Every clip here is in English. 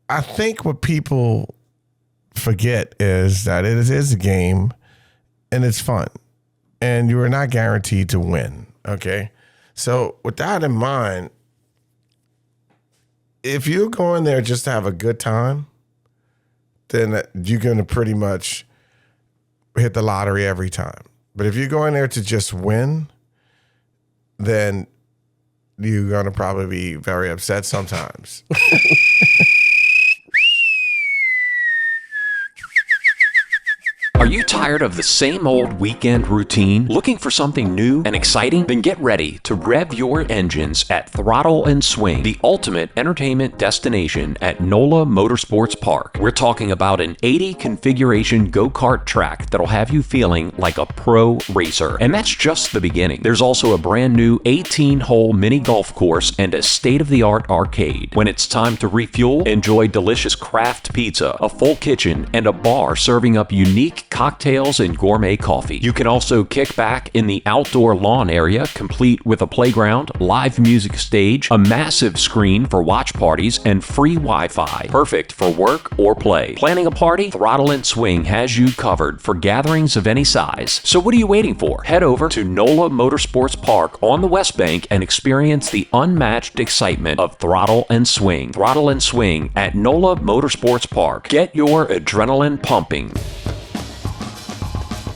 I think what people forget is that it is a game and it's fun and you are not guaranteed to win. Okay. So with that in mind, if you're going there just to have a good time, then you're going to pretty much hit the lottery every time. But if you're going there to just win, then you're going to probably be very upset sometimes. Are you tired of the same old weekend routine? Looking for something new and exciting? Then get ready to rev your engines at Throttle and Swing, the ultimate entertainment destination at NOLA Motorsports Park. We're talking about an 80 configuration go-kart track that'll have you feeling like a pro racer. And that's just the beginning. There's also a brand new 18-hole mini golf course and a state-of-the-art arcade. When it's time to refuel, enjoy delicious craft pizza, a full kitchen, and a bar serving up unique cocktails and gourmet coffee. You can also kick back in the outdoor lawn area, complete with a playground, live music stage, a massive screen for watch parties, and free Wi-Fi. Perfect for work or play. Planning a party? Throttle and Swing has you covered for gatherings of any size. So what are you waiting for? Head over to NOLA Motorsports Park on the West Bank and experience the unmatched excitement of Throttle and Swing. Throttle and Swing at NOLA Motorsports Park. Get your adrenaline pumping.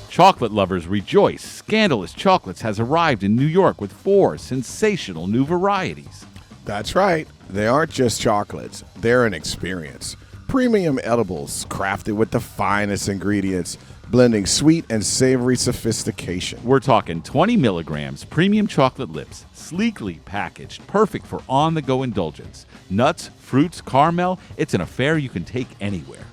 Chocolate lovers rejoice. Scandalous Chocolates has arrived in New York with 4 sensational new varieties. That's right. They aren't just chocolates. They're an experience. Premium edibles crafted with the finest ingredients, blending sweet and savory sophistication. We're talking 20 milligrams premium chocolate lips, sleekly packaged, perfect for on-the-go indulgence. Nuts, fruits, caramel, it's an affair you can take anywhere.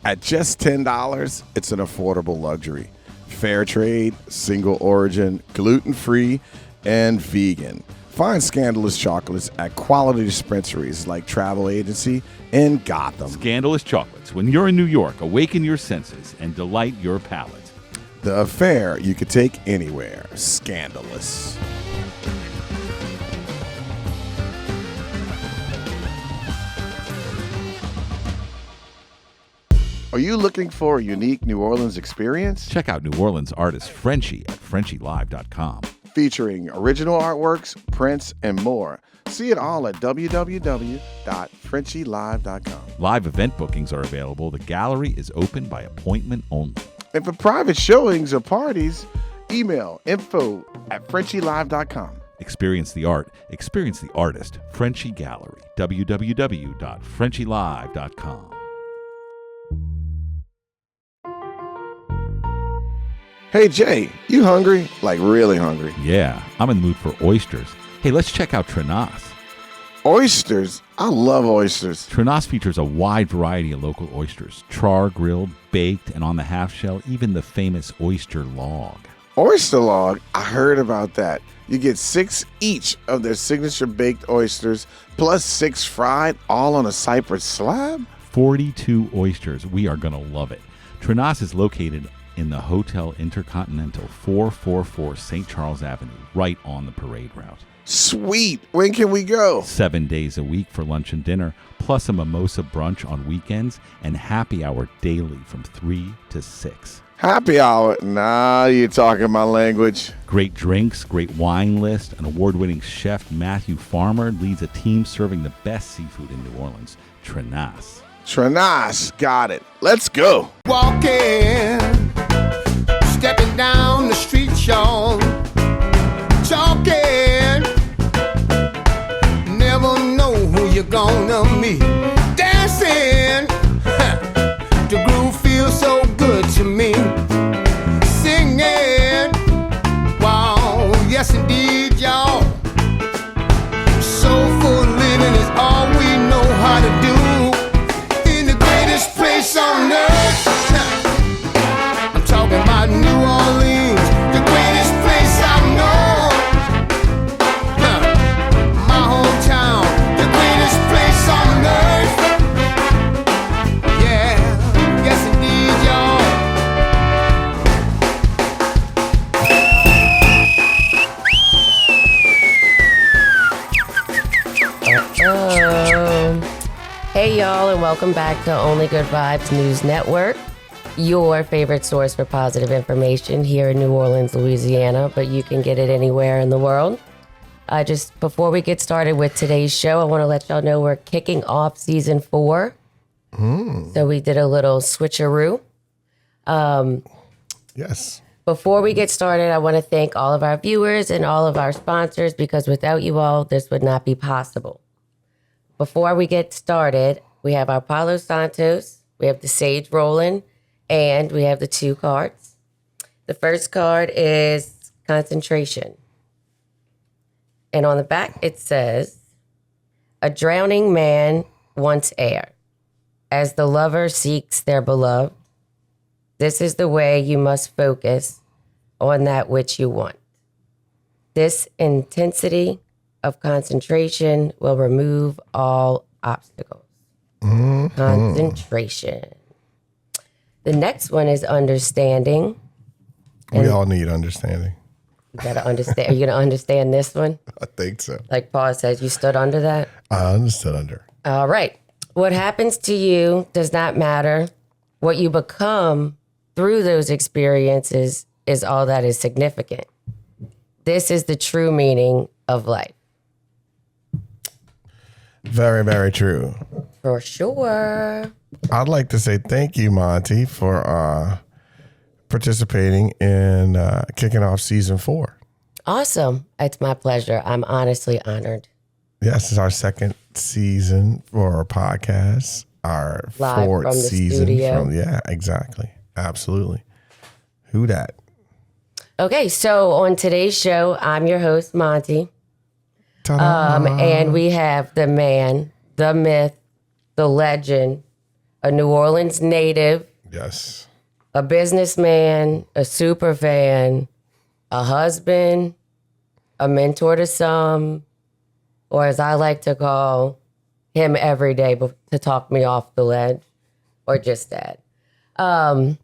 At just $10, it's an affordable luxury. Fair trade, single origin, gluten-free, and vegan. Find Scandalous Chocolates at quality dispensaries like Travel Agency in Gotham. Scandalous Chocolates. When you're in New York, awaken your senses and delight your palate. The affair you could take anywhere. Scandalous. Are you looking for a unique New Orleans experience? Check out New Orleans artist Frenchie at FrenchieLive.com. Featuring original artworks, prints, and more. See it all at www.FrenchieLive.com. Live event bookings are available. The gallery is open by appointment only. And for private showings or parties, email info@FrenchieLive.com. Experience the art. Experience the artist. Frenchie Gallery. www.FrenchieLive.com. Hey, Jay, you hungry? Like really hungry? Yeah, I'm in the mood for oysters. Hey, let's check out Trenas. Oysters? I love oysters. Trenas features a wide variety of local oysters. Char, grilled, baked, and on the half shell, even the famous oyster log. Oyster log? I heard about that. You get 6 each of their signature baked oysters, plus 6 fried, all on a cypress slab? 42 oysters. We are going to love it. Trenas is located in the Hotel Intercontinental, 444 St. Charles Avenue, right on the parade route. Sweet. When can we go? 7 days a week for lunch and dinner, plus a mimosa brunch on weekends, and happy hour daily from 3 to 6. Happy hour? Nah, you're talking my language. Great drinks, great wine list. An award-winning chef, Matthew Farmer, leads a team serving the best seafood in New Orleans. Trenas. Trenas, got it. Let's go. Walking, stepping down the street, y'all. Talking, never know who you're gonna meet. Dancing, the groove feels so good to me. Singing, wow, yes indeed, y'all. Soulful living is all we know how to do. In the greatest place on earth, I'm talking about New Orleans, the greatest place welcome back to Only Good Vibes News Network, your favorite source for positive information here in New Orleans, Louisiana, but you can get it anywhere in the world. Just before we get started with today's show, I want to let y'all know we're kicking off season 4. So we did a little switcheroo. Yes. Before we get started, I want to thank all of our viewers and all of our sponsors, because without you all, this would not be possible. Before we get started, we have our Palo Santos, we have the Sage Rolling, and we have the 2 cards. The first card is concentration. And on the back, it says, a drowning man wants air. As the lover seeks their beloved, this is the way you must focus on that which you want. This intensity of concentration will remove all obstacles. Concentration. The next one is understanding. We all need understanding. You gotta understand. Are you gonna understand this one? I think so. Like Paul says, you stood under that? I understood under. All right. What happens to you does not matter. What you become through those experiences is all that is significant. This is the true meaning of life. Very, very true. For sure. I'd like to say thank you, Monty, for participating in kicking off season 4. Awesome. It's my pleasure. I'm honestly honored. Yes, it's our second season for our podcast. Our Live 4th from the season. studio. Yeah, exactly. Absolutely. Who dat? Okay, so on today's show, I'm your host, Monty. Ta-da. And we have the man, the myth, the legend, a New Orleans native, Yes. a businessman, a super fan, a husband, a mentor to some, or as I like to call him every day to talk me off the ledge, or just that. So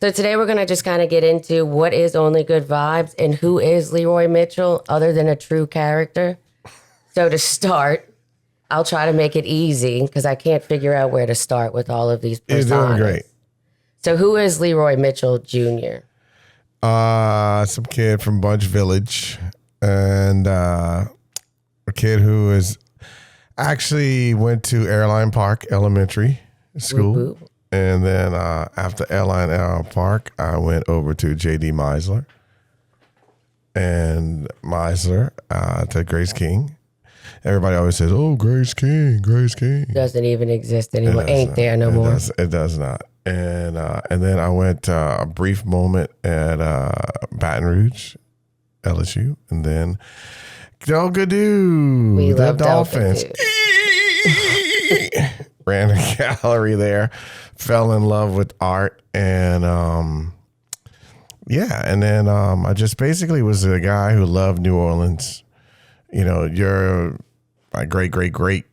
today we're going to just kind of get into what is Only Good Vibes and who is Leroy Mitchell other than a true character. So to start, I'll try to make it easy because I can't figure out where to start with all of these personas. You're doing great. So who is Leroy Mitchell Jr.? Some kid from Bunch Village, and a kid who is actually went to Airline Park Elementary School. Whoop, whoop. And then after Airline Park, I went over to J.D. Meisler. And Meisler to Grace King. Everybody always says, oh, Grace King, Grace King. Doesn't even exist anymore. Ain't there no more. It does not. And then I went a brief moment at Baton Rouge, LSU. And then Delgadoo, We the love Dolphins. Delgadoo. Ran a gallery there, fell in love with art, and and then I just basically was a guy who loved New Orleans. You know, my great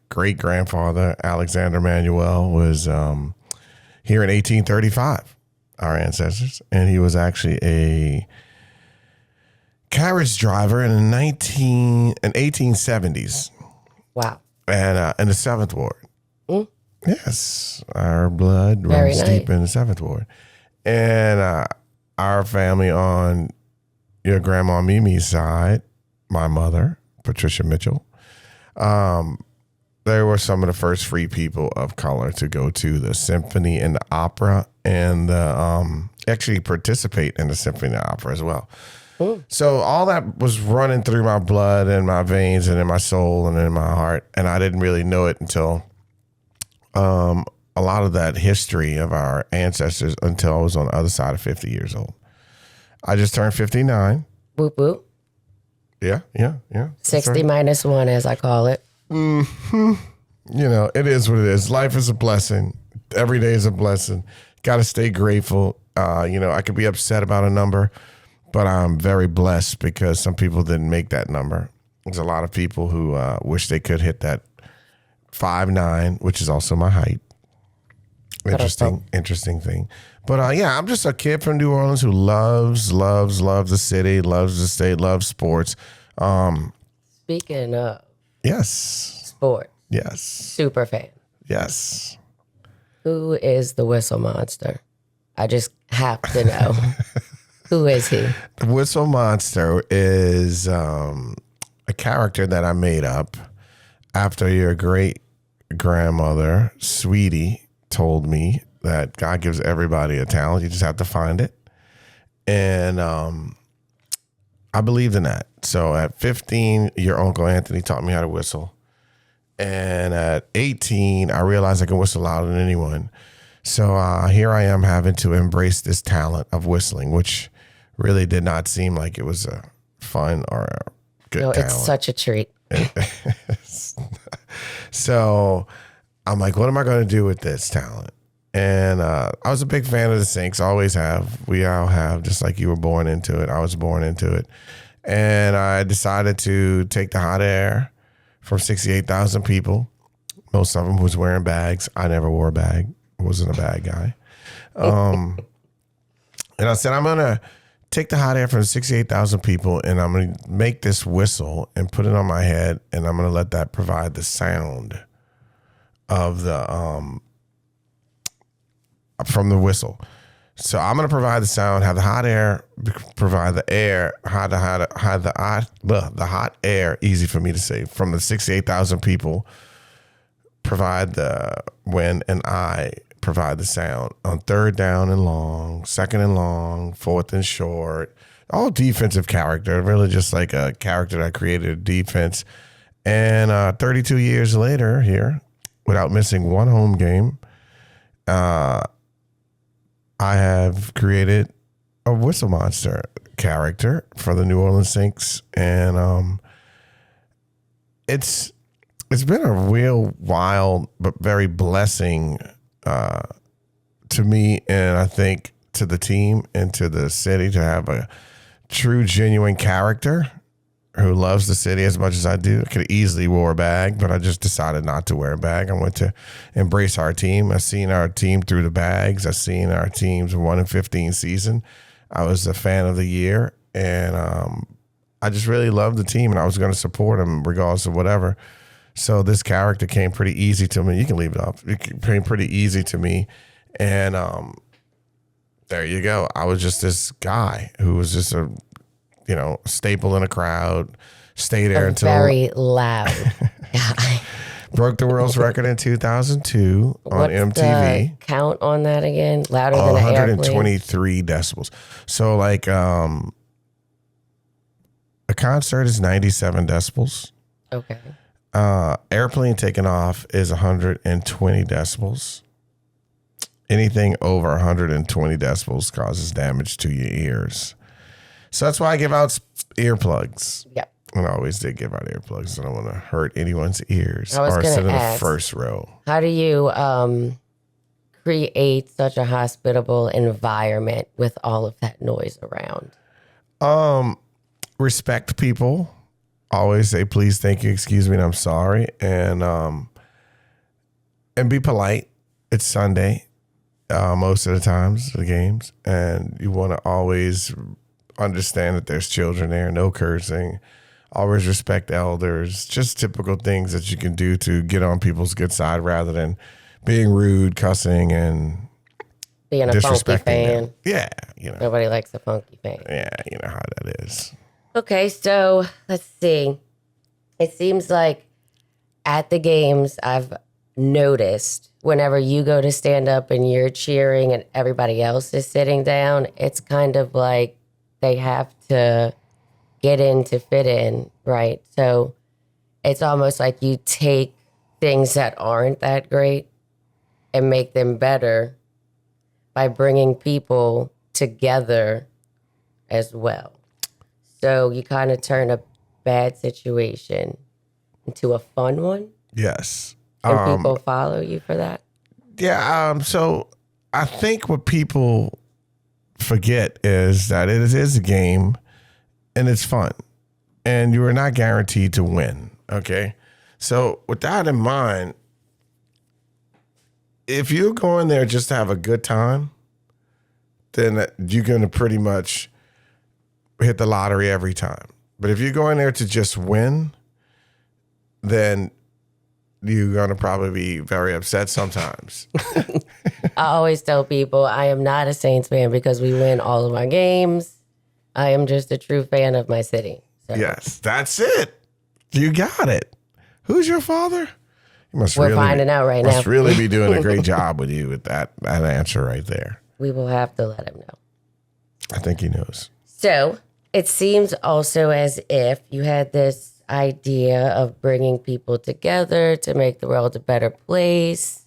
grandfather Alexander Manuel was here in 1835, our ancestors, and he was actually a carriage driver in the 1870s. Wow. And in the 7th Ward. Yes, our blood Very runs nice. deep in the 7th Ward. And our family on your grandma Mimi's side, my mother, Patricia Mitchell, they were some of the first free people of color to go to the symphony and the opera, and actually participate in the symphony and the opera as well. Ooh. So all that was running through my blood and my veins and in my soul and in my heart, and I didn't really know it until a lot of that history of our ancestors until I was on the other side of 50 years old. I just turned 59. Whoop, whoop. Yeah. 60 right. minus 1, as I call it. You know, it is what it is. Life is a blessing. Every day is a blessing. Got to stay grateful. I could be upset about a number, but I'm very blessed because some people didn't make that number. There's a lot of people who wish they could hit that 5'9", which is also my height. Interesting thing. But I'm just a kid from New Orleans who loves the city, loves the state, loves sports. Speaking of Yes. sports, Yes. super fan. Yes. Who is the Whistle Monster? I just have to know. Who is he? The Whistle Monster is a character that I made up after your great grandmother, Sweetie, told me that God gives everybody a talent. You just have to find it. And I believed in that. So at 15, your Uncle Anthony taught me how to whistle. And at 18, I realized I can whistle louder than anyone. So here I am having to embrace this talent of whistling, which really did not seem like it was a fun or a good talent. It's such a treat. So I'm like, what am I going to do with this talent? And I was a big fan of the Sinks, always have. We all have, just like you were born into it. I was born into it. And I decided to take the hot air from 68,000 people. Most of them was wearing bags. I never wore a bag. I wasn't a bad guy. And I said, I'm going to take the hot air from 68,000 people and I'm going to make this whistle and put it on my head, and I'm going to let that provide the sound of the from the whistle. So I'm going to provide the sound, have the hot air provide the air, the hot air, easy for me to say, from the 68,000 people provide the wind, and I provide the sound on third down and long, second and long, fourth and short, all defensive character, really just like a character that created a defense. And 32 years later here, without missing one home game, I have created a Whistle Monster character for the New Orleans Saints. And it's been a real wild but very blessing to me, and I think to the team and to the city, to have a true, genuine character who loves the city as much as I do. I could have easily wore a bag, but I just decided not to wear a bag. I went to embrace our team. I've seen our team through the bags. I've seen our team's 1-15 season. I was a fan of the year, and I just really loved the team, and I was going to support them regardless of whatever. So this character came pretty easy to me. You can leave it up. It came pretty easy to me. And there you go. I was just this guy who was just a, staple in a crowd, stayed there until very loud guy. Broke the world's record in 2002 on MTV. The count on that again? Louder than an airplane? 123 decibels. So like a concert is 97 decibels. Okay. Airplane taking off is 120 decibels. Anything over 120 decibels causes damage to your ears. So that's why I give out earplugs. Yep. And I always did give out earplugs. I don't want to hurt anyone's ears I was or sit in gonna the first row. How do you create such a hospitable environment with all of that noise around? Respect people. Always say please, thank you, excuse me, and I'm sorry. And be polite. It's Sunday, most of the times, the games. And you want to always understand that there's children there, no cursing. Always respect elders. Just typical things that you can do to get on people's good side rather than being rude, cussing, and being a funky fan. Them. Yeah, Nobody likes a funky fan. Yeah, you know how that is. Okay, so let's see. It seems like at the games, I've noticed whenever you go to stand up and you're cheering and everybody else is sitting down, it's kind of like they have to get in to fit in, right? So it's almost like you take things that aren't that great and make them better by bringing people together as well. So you kind of turn a bad situation into a fun one. Yes. And people follow you for that? Yeah. So I think what people forget is that it is a game and it's fun. And you are not guaranteed to win. Okay. So with that in mind, if you're going there just to have a good time, then you're going to pretty much hit the lottery every time. But if you're going there to just win, then you're going to probably be very upset sometimes. I always tell people I am not a Saints fan because we win all of our games. I am just a true fan of my city. So. Yes, that's it. You got it. Who's your father? You must We're finding out right now. Must really be doing a great job with you with that answer right there. We will have to let him know. I think he knows. So it seems also as if you had this idea of bringing people together to make the world a better place.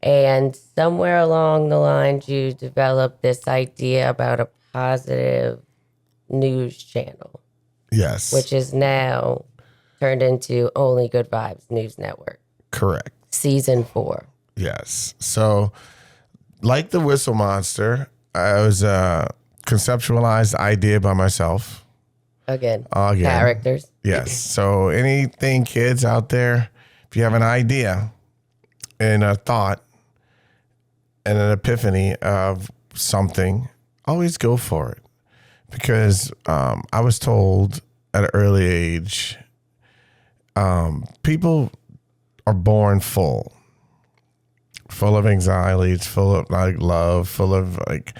And somewhere along the lines, you developed this idea about a positive news channel. Yes. Which is now turned into Only Good Vibes News Network. Correct. Season 4. Yes. So, like the Whistle Monster, I was a conceptualized idea by myself. Again. Characters. Yes. So, anything, kids out there, if you have an idea and a thought and an epiphany of something, always go for it. Because I was told at an early age, people are born full of anxieties, full of like love, full of like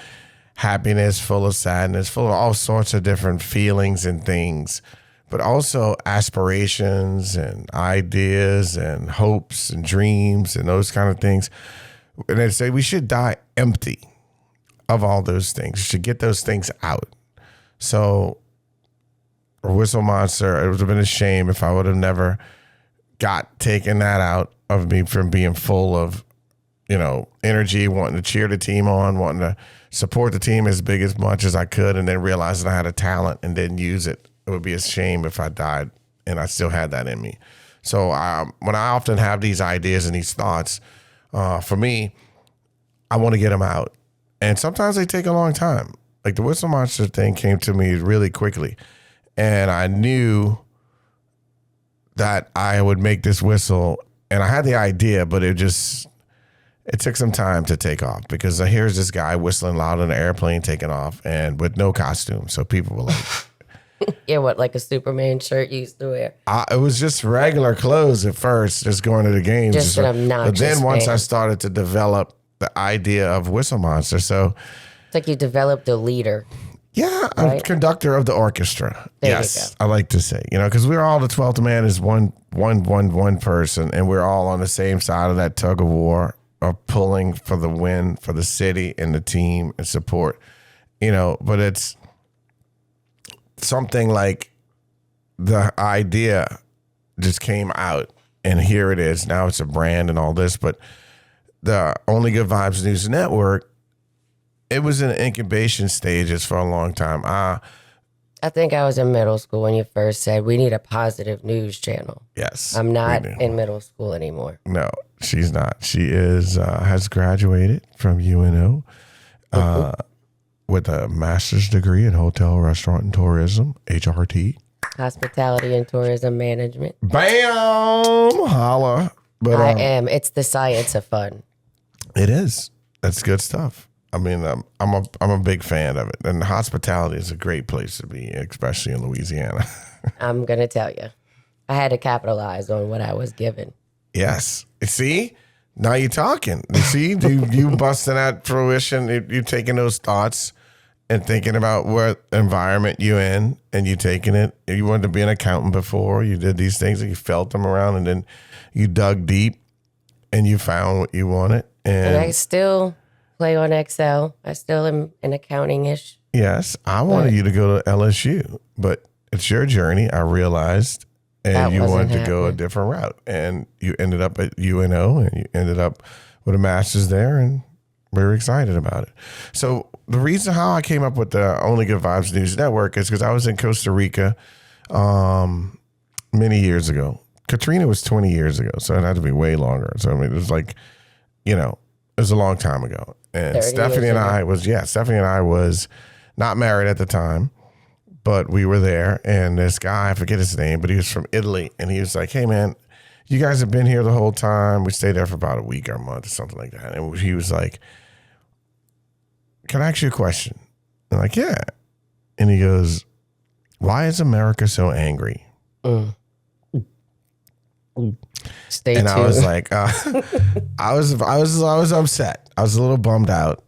happiness, full of sadness, full of all sorts of different feelings and things, but also aspirations and ideas and hopes and dreams and those kind of things. And they say we should die empty of all those things. You should get those things out. So, Whistle Monster, it would have been a shame if I would have never taken that out of me from being full of, energy, wanting to cheer the team on, wanting to support the team as much as I could, and then realizing I had a talent and didn't use it. It would be a shame if I died and I still had that in me. So when I often have these ideas and these thoughts, for me, I want to get them out. And sometimes they take a long time. Like the Whistle Monster thing came to me really quickly. And I knew that I would make this whistle. And I had the idea, but it took some time to take off. Because here's this guy whistling loud in an airplane taking off and with no costume. So people were like... Yeah, like a Superman shirt you used to wear? It was just regular clothes at first, just going to the games. Just an obnoxious But then once fan. I started to develop the idea of Whistle Monster, so... It's like you developed a leader. Yeah, I'm right? conductor of the orchestra. There yes, you go. I like to say, because we're all the 12th man is one person, and we're all on the same side of that tug of war of pulling for the win for the city and the team and support. But it's something like the idea just came out, and here it is. Now it's a brand and all this, but the Only Good Vibes News Network, it was in incubation stages for a long time. I think I was in middle school when you first said we need a positive news channel. Yes. I'm not in middle school anymore. No, she's not. She has graduated from UNO with a master's degree in hotel, restaurant, and tourism, HRT. Hospitality and tourism management. Bam! Holla. But I am. It's the science of fun. It is. That's good stuff. I mean, I'm a big fan of it, and hospitality is a great place to be, especially in Louisiana. I'm gonna tell you, I had to capitalize on what I was given. Yes. See, now you're talking. You see, you busting that fruition. You taking those thoughts and thinking about what environment you in, and you taking it. You wanted to be an accountant before. You did these things, and you felt them around, and then you dug deep, and you found what you wanted. And I still play on Excel. I still am in accounting-ish. Yes, I wanted you to go to LSU, but it's your journey, I realized, and you wanted to go a different route. And you ended up at UNO, and you ended up with a master's there, and we were excited about it. So the reason how I came up with the Only Good Vibes News Network is because I was in Costa Rica many years ago. Katrina was 20 years ago, so it had to be way longer. So, I mean, it was like, it was a long time ago. And Stephanie and I was not married at the time, but we were there. And this guy, I forget his name, but he was from Italy. And he was like, hey, man, you guys have been here the whole time. We stayed there for about a week or a month or something like that. And he was like, can I ask you a question? I'm like, yeah. And he goes, why is America so angry? Stay and tuned. I was like, I was upset. I was a little bummed out.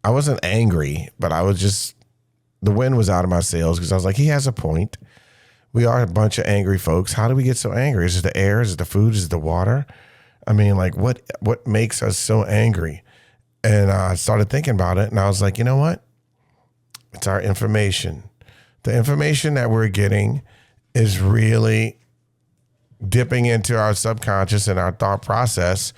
I wasn't angry, but I was just, the wind was out of my sails because I was like, he has a point. We are a bunch of angry folks. How do we get so angry? Is it the air? Is it the food? Is it the water? I mean, like, what makes us so angry? And I started thinking about it, and I was like, you know what? It's our information. The information that we're getting is really dipping into our subconscious and our thought process,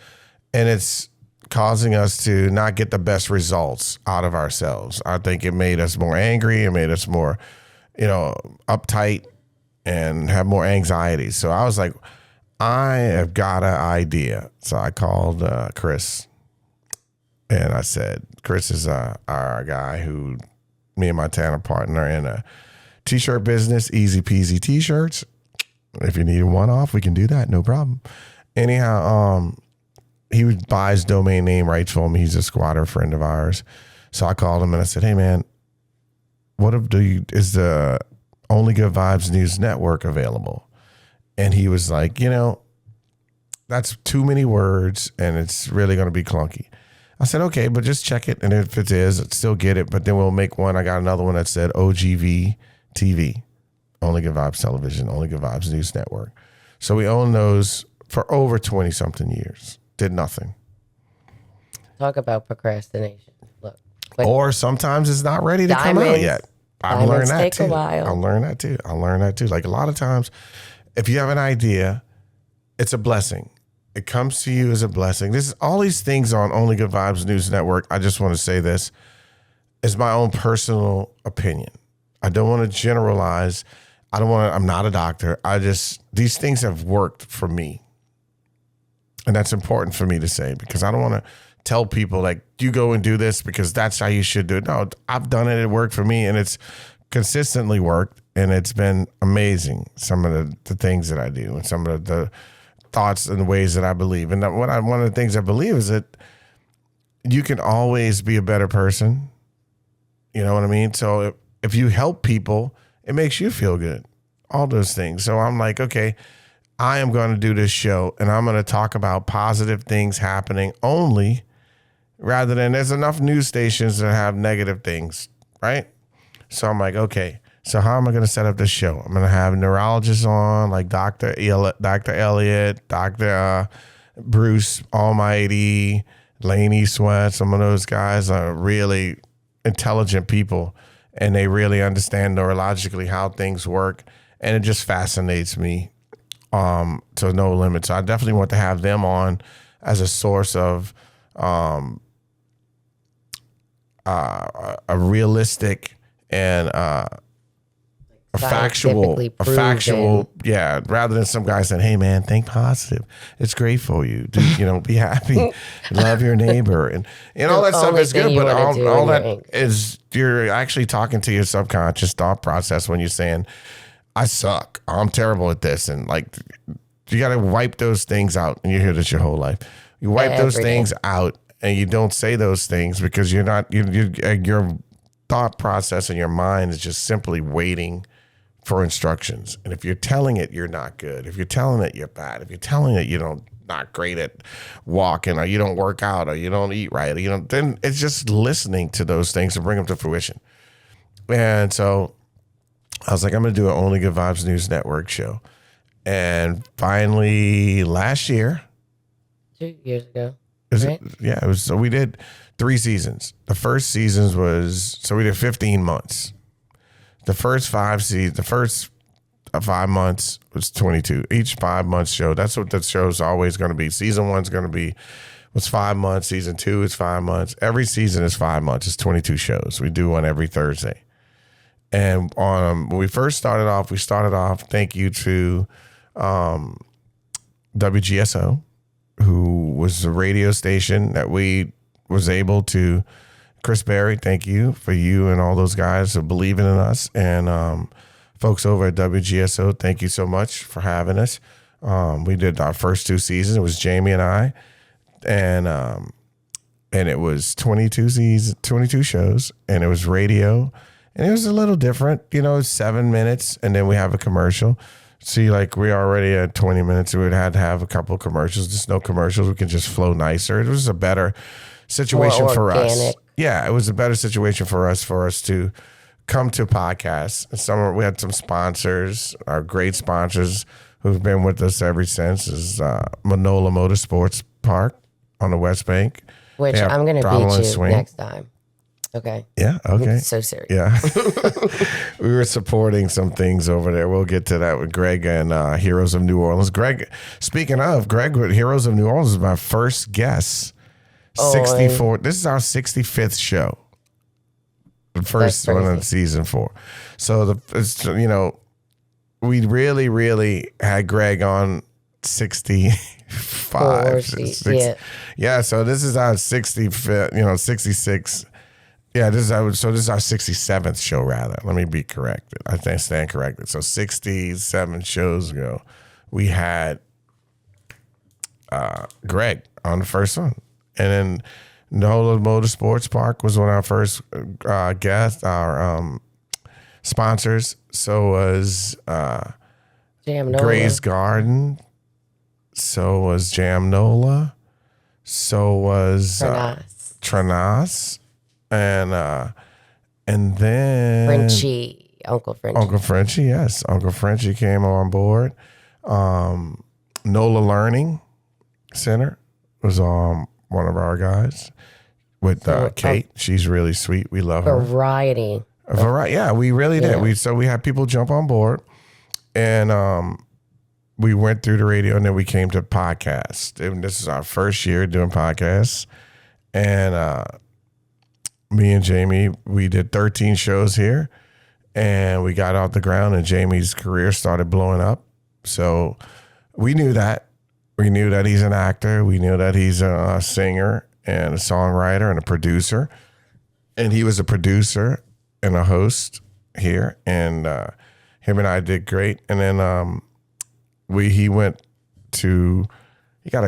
and it's causing us to not get the best results out of ourselves. I think it made us more angry. It made us more, uptight and have more anxiety. So I was like, I have got an idea. So I called Chris, and I said, Chris is our guy who, me and my tanner partner in a t-shirt business, easy peasy t-shirts. If you need a one-off, we can do that, no problem. Anyhow, he would buy his domain name rights for me. He's a squatter friend of ours. So I called him and I said, hey man, is the Only Good Vibes News Network available? And he was like, that's too many words and it's really going to be clunky. I said, okay, but just check it. And if it is, I'd still get it. But then we'll make one. I got another one that said OGV TV, Only Good Vibes Television, Only Good Vibes News Network. So we own those for over 20 something years. Did nothing. Talk about procrastination. Look. Or sometimes it's not ready to come out yet. I've learned that too. Take a while. I'll learn that too. Like a lot of times, if you have an idea, it's a blessing. It comes to you as a blessing. This is all these things on Only Good Vibes News Network. I just want to say this is my own personal opinion. I don't want to generalize. I'm not a doctor. These things have worked for me. And that's important for me to say because I don't want to tell people like, you go and do this because that's how you should do it. No, I've done it. It worked for me and it's consistently worked. And it's been amazing. Some of the things that I do and some of the thoughts and the ways that I believe. And one of the things I believe is that you can always be a better person. You know what I mean? So if you help people, it makes you feel good. All those things. So I'm like, okay, I am going to do this show and I'm going to talk about positive things happening only rather than there's enough news stations that have negative things, right? So I'm like, okay, so how am I going to set up this show? I'm going to have neurologists on like Dr. Elliott, Dr. Bruce Almighty, Laney Sweat. Some of those guys are really intelligent people and they really understand neurologically how things work. And it just fascinates me to no limit. So I definitely want to have them on as a source of a realistic and a factual, yeah, rather than some guy saying, hey man, think positive. It's great for you. Be happy, love your neighbor. And all that stuff is good, but all that is, you're actually talking to your subconscious thought process when you're saying, I suck. I'm terrible at this. And like, you got to wipe those things out. And you hear this your whole life. You wipe those things out and you don't say those things because your thought process and your mind is just simply waiting for instructions. And if you're telling it, you're not good. If you're telling it, you're bad. If you're telling it, not great at walking or you don't work out or you don't eat right, or then it's just listening to those things to bring them to fruition. And so I was like, I'm going to do an Only Good Vibes News Network show. And finally, last year. 2 years ago. Right? Yeah, it was. So we did 3 seasons. The first seasons we did 15 months. The first 5 months was 22. Each 5 months show. That's what the show's always going to be. Season 1's going to was 5 months. Season 2 is 5 months. Every season is 5 months. It's 22 shows. We do one every Thursday. And when we first started off, thank you to WGSO, who was a radio station that we was able to, Chris Berry, thank you for you and all those guys for believing in us. And folks over at WGSO, thank you so much for having us. We did our first 2 seasons. It was Jamie and I. And it was 22 shows, and it was radio. And it was a little different, 7 minutes, and then we have a commercial. See, like we already at 20 minutes, we would have to have a couple of commercials. Just no commercials. We can just flow nicer. It was a better situation More for us. organic. Yeah, it was a better situation for us to come to podcasts. We had some sponsors, our great sponsors who've been with us ever since is Manola Motorsports Park on the West Bank. Which They have I'm going to throttle and beat you swing. next time. Okay. Yeah, okay. So serious. Yeah. We were supporting some things over there. We'll get to that with Greg and Heroes of New Orleans. Greg, speaking of, Greg with Heroes of New Orleans is my first guest. 64. This is our 65th show. The first one of season 4. So we really, really had Greg on 65. Yeah, so this is our 65th, 66. Yeah, this is our 67th show, rather. Let me be corrected. I think I stand corrected. So 67 shows ago, we had Greg on the first one. And then NOLA Motorsports Park was one of our first guests, our sponsors. So was Gray's Garden. So was Jam NOLA. So was Tranas. And then Frenchie, Uncle Frenchie. Yes. Uncle Frenchie came on board. NOLA Learning Center was one of our guys with Kate. She's really sweet. We love her. Variety. Yeah, we really did. We had people jump on board, and we went through the radio, and then we came to podcast. And this is our first year doing podcasts, and me and Jamie, we did 13 shows here, and we got off the ground, and Jamie's career started blowing up. So we knew that. We knew that he's an actor. We knew that he's a singer and a songwriter and a producer. And he was a producer and a host here. And him and I did great. And then he got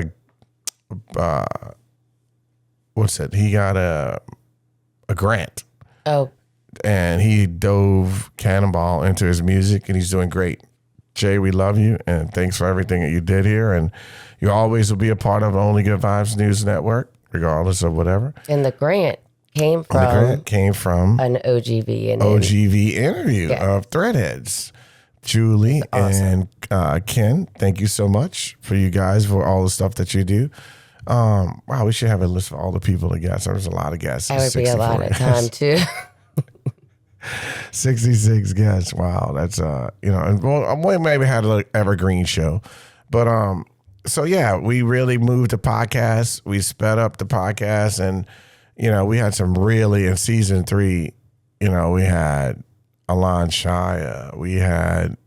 a grant. Oh. And he dove cannonball into his music, and he's doing great. Jay, we love you, and thanks for everything that you did here. And you always will be a part of the Only Good Vibes News Network, regardless of whatever. And the grant came from an OGV interview of Threadheads. Julie and Ken, thank you so much for you guys for all the stuff that you do. Wow, we should have a list of all the people to guess. There's a lot of guests. That would be a lot of time too. 66 guests. Wow, that's and we maybe had an evergreen show, but so yeah, we really moved the podcast. We sped up the podcast, and we had some really in season 3. We had Alon Shia, we had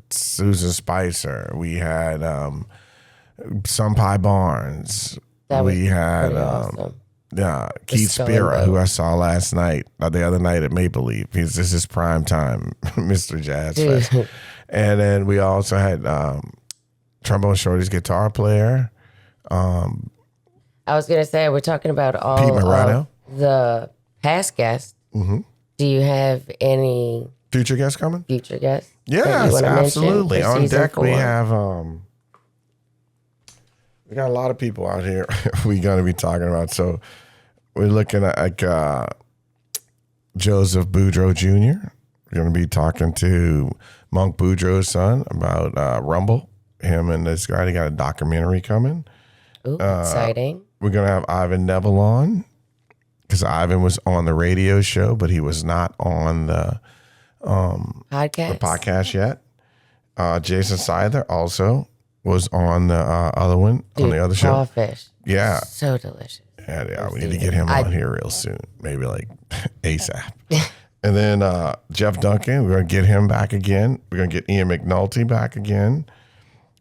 Susan Spicer, we had Sunpai Barnes, we had awesome. Keith Spira, who I saw last night, the other night at Maple Leaf. This is prime time, Mr. Jazz Fest. And then we also had Trombone Shorty's guitar player. I was going to say, we're talking about all Pete Morano. Of the past guests. Mm-hmm. Do you have any future guests coming? Future guests? Yes, absolutely. On deck, we have... we got a lot of people out here we're going to be talking about. So we're looking at Joseph Boudreaux Jr. We're going to be talking to Monk Boudreaux's son about Rumble. Him and this guy, they got a documentary coming. Ooh, exciting. We're going to have Ivan Neville on because Ivan was on the radio show, but he was not on the podcast yet. Jason Seither also was on the other one, on the other show. Crawfish. Yeah. So delicious. Yeah, we need to get him on here real soon. Maybe like ASAP. And then Jeff Duncan, we're going to get him back again. We're going to get Ian McNulty back again.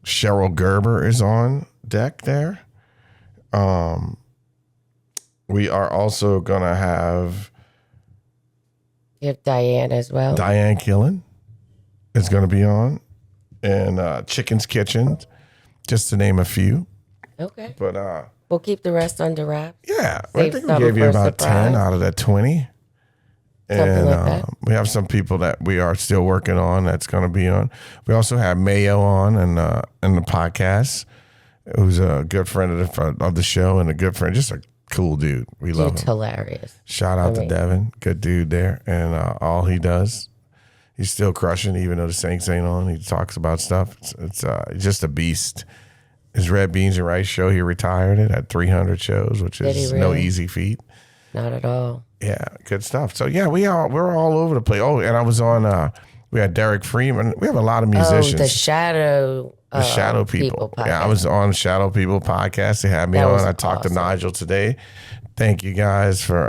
Cheryl Gerber is on deck there. We are also going to have... You have Diane as well. Diane Killen is going to be on. And Chicken's Kitchen, just to name a few. Okay. But we'll keep the rest under wraps. Yeah, I think we gave you about 10 out of that 20. And like that. We have some people that we are still working on that's going to be on. We also have Mayo on in the podcast, who's a good friend of the show and a good friend, just a Cool dude. We love Dude's him. hilarious. Shout out to Devin. Good dude there. And all he does, he's still crushing, even though the Saints ain't on. He talks about stuff. It's just a beast. His Red Beans and Rice show, he retired it at 300 shows, which is no easy feat. Not at all. Yeah, good stuff. So yeah, we're all over the place. Oh, and I was on. We had Derek Freeman. We have a lot of musicians. Oh, the Shadow People. podcast. Yeah, I was on Shadow People podcast. They had me on. I talked to Nigel today. Thank you guys for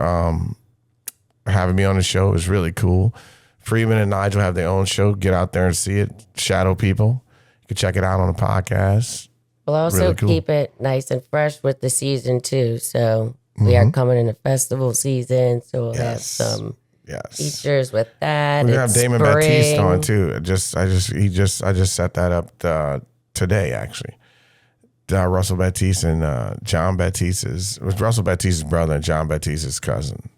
having me on the show. It was really cool. Freeman and Nigel have their own show. Get out there and see it. Shadow People. You can check it out on the podcast. We'll also Really cool. keep it nice and fresh with the season too. So we are coming into festival season, so we'll have some features with that. We're gonna have It's Damon spring. Baptiste on too. I just set that up today actually. Russell Baptiste and John Baptiste it was Russell Baptiste's brother and John Baptiste's cousin.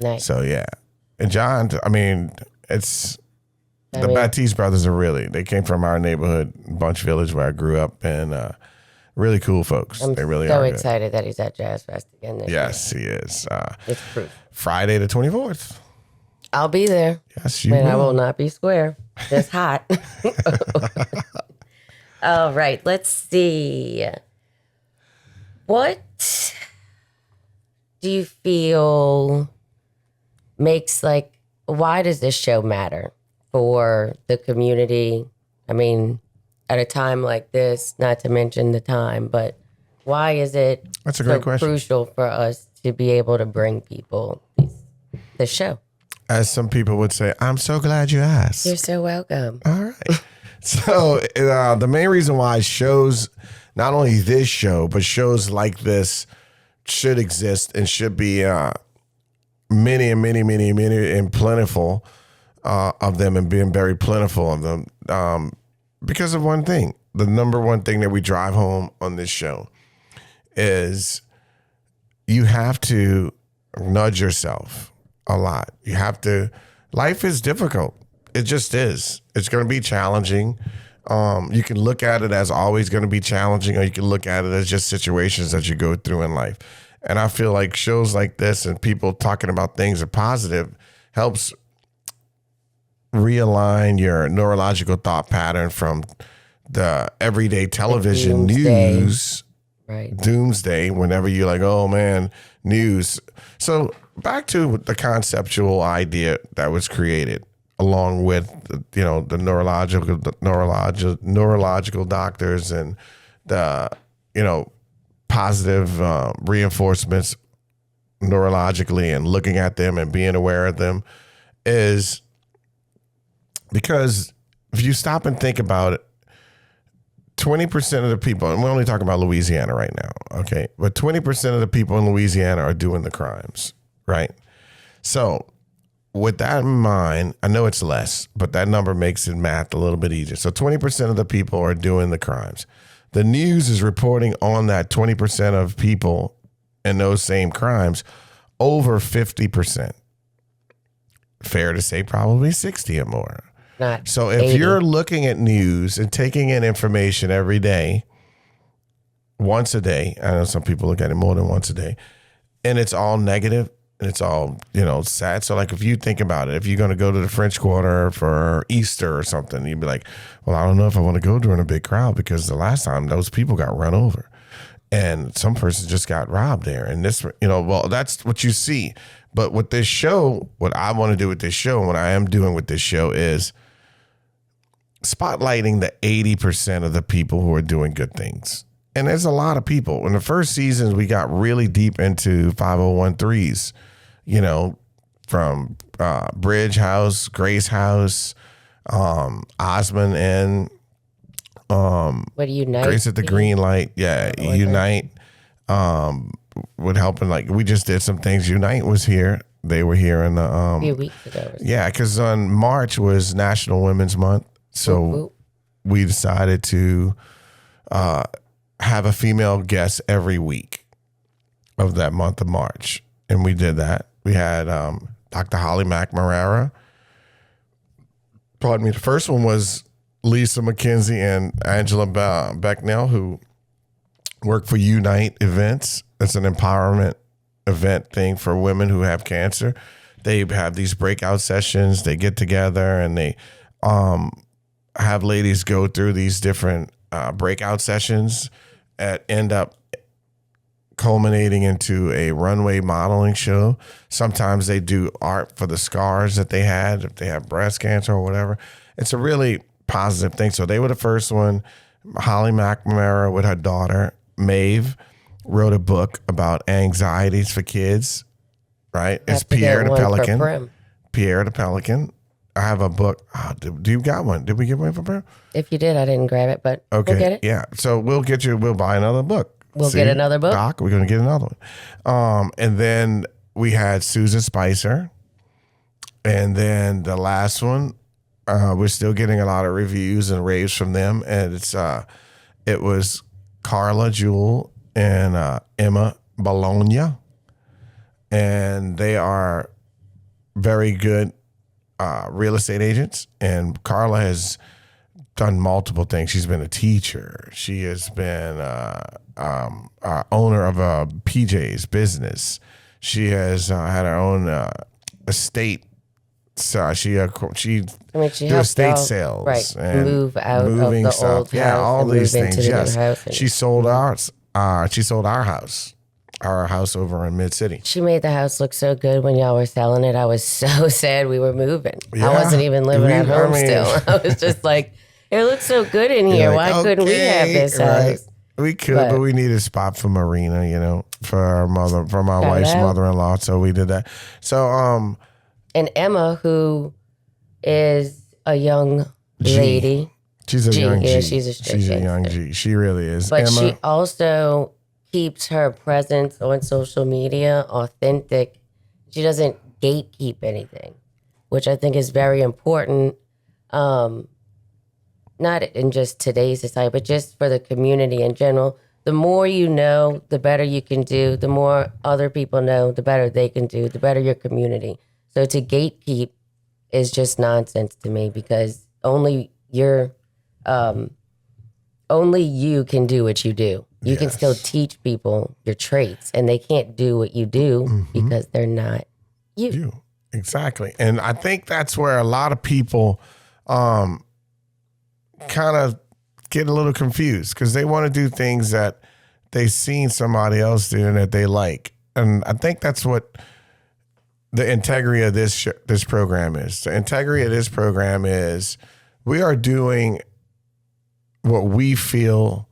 Nice. So yeah, and John, I mean, the Baptiste brothers they came from our neighborhood, Bunch Village, where I grew up, and really cool folks. They really so are excited that he's at Jazz Fest again this Yes, he is. It's proof. Friday the 24th. I'll be there. Yes, you But will. I will not be square. It's hot. All right, let's see. What do you feel makes why does this show matter for the community? I mean, at a time like this, not to mention the time, but why is it That's a great question. crucial for us to be able to bring people the show? As some people would say, I'm so glad you asked. You're so welcome. All right. So the main reason why shows, not only this show, but shows like this should exist and should be many and plentiful of them, and being very plentiful of them because of one thing. The number one thing that we drive home on this show is you have to nudge yourself a lot. You have to, life is difficult. It just is. It's going to be challenging. You can look at it as always going to be challenging, or you can look at it as just situations that you go through in life. And I feel like shows like this and people talking about things are positive helps realign your neurological thought pattern from the everyday television news, right? Doomsday, whenever you're like, oh man, news. So back to the conceptual idea that was created, along with the neurological doctors and the positive reinforcements neurologically, and looking at them and being aware of them, is because if you stop and think about it, 20% of the people, and we're only talking about Louisiana right now, okay? But 20% of the people in Louisiana are doing the crimes, right? So with that in mind, I know it's less, but that number makes it math a little bit easier. So 20% of the people are doing the crimes. The news is reporting on that 20% of people in those same crimes over 50%. Fair to say probably 60 or more. Not So if 80. you're looking at news and taking in information every day, once a day, I know some people look at it more than once a day, and it's all negative and it's all, sad. So like if you think about it, if you're going to go to the French Quarter for Easter or something, you'd be like, well, I don't know if I want to go during a big crowd because the last time those people got run over and some person just got robbed there. And this, well, that's what you see. But with this show, what I want to do with this show and what I am doing with this show is spotlighting the 80% of the people who are doing good things. And there's a lot of people. In the first seasons, we got really deep into 501(c)(3)s, from Bridge House, Grace House, Osmond, and what Unite? Grace at the Green Light. Yeah, Unite. With helping, we just did some things. Unite was here. They were here in the A few weeks ago. yeah, because on March was National Women's Month. So Whoop, whoop. we decided to have a female guest every week of that month of March. And we did that. We had Dr. Holly McMurara. Pardon me. The first one was Lisa McKenzie and Angela Becknell, who work for Unite Events. It's an empowerment event thing for women who have cancer. They have these breakout sessions. They get together and they have ladies go through these different breakout sessions that end up culminating into a runway modeling show. Sometimes they do art for the scars that they had, if they have breast cancer or whatever. It's a really positive thing. So they were the first one. Holly McNamara with her daughter, Maeve, wrote a book about anxieties for kids, right? It's Pierre the Pelican. Pierre the Pelican. I have a book. Oh, do you got one? Did we get one for Prim? If you did, I didn't grab it, but okay, we'll get it. Yeah. So we'll buy another book. We'll get another book. Doc, we're going to get another one. And then we had Susan Spicer. And then the last one, we're still getting a lot of reviews and raves from them. And it was Carla Jewell and Emma Bologna. And they are very good real estate agents. And Carla has done multiple things. She's been a teacher. She has been owner of a PJ's business. She has had her own estate. So she do estate sales, right? And move out moving of the stuff. old Yeah, house all and these move things. into the Yes, new house. she sold ours. She sold our house over in Mid City. She made the house look so good when y'all were selling it. I was so sad we were moving. Yeah. I wasn't even living at home still. I was just like, it looks so good in here. Like, why couldn't we have this right. house? We could, but we need a spot for Marina, for my wife's mother-in-law. So we did that. So, and Emma, who is a young lady. She's a young G. Yeah, she's a young G. She really is. But Emma, she also keeps her presence on social media authentic. She doesn't gatekeep anything, which I think is very important. Not in just today's society, but just for the community in general. The more you know, the better you can do. The more other people know, the better they can do, the better your community. So to gatekeep is just nonsense to me, because only you can do what you do. You can still teach people your traits, and they can't do what you do because they're not you. Exactly. And I think that's where a lot of people kind of get a little confused, because they want to do things that they've seen somebody else do and that they like. And I think that's what the integrity of this program is. The integrity of this program is we are doing what we feel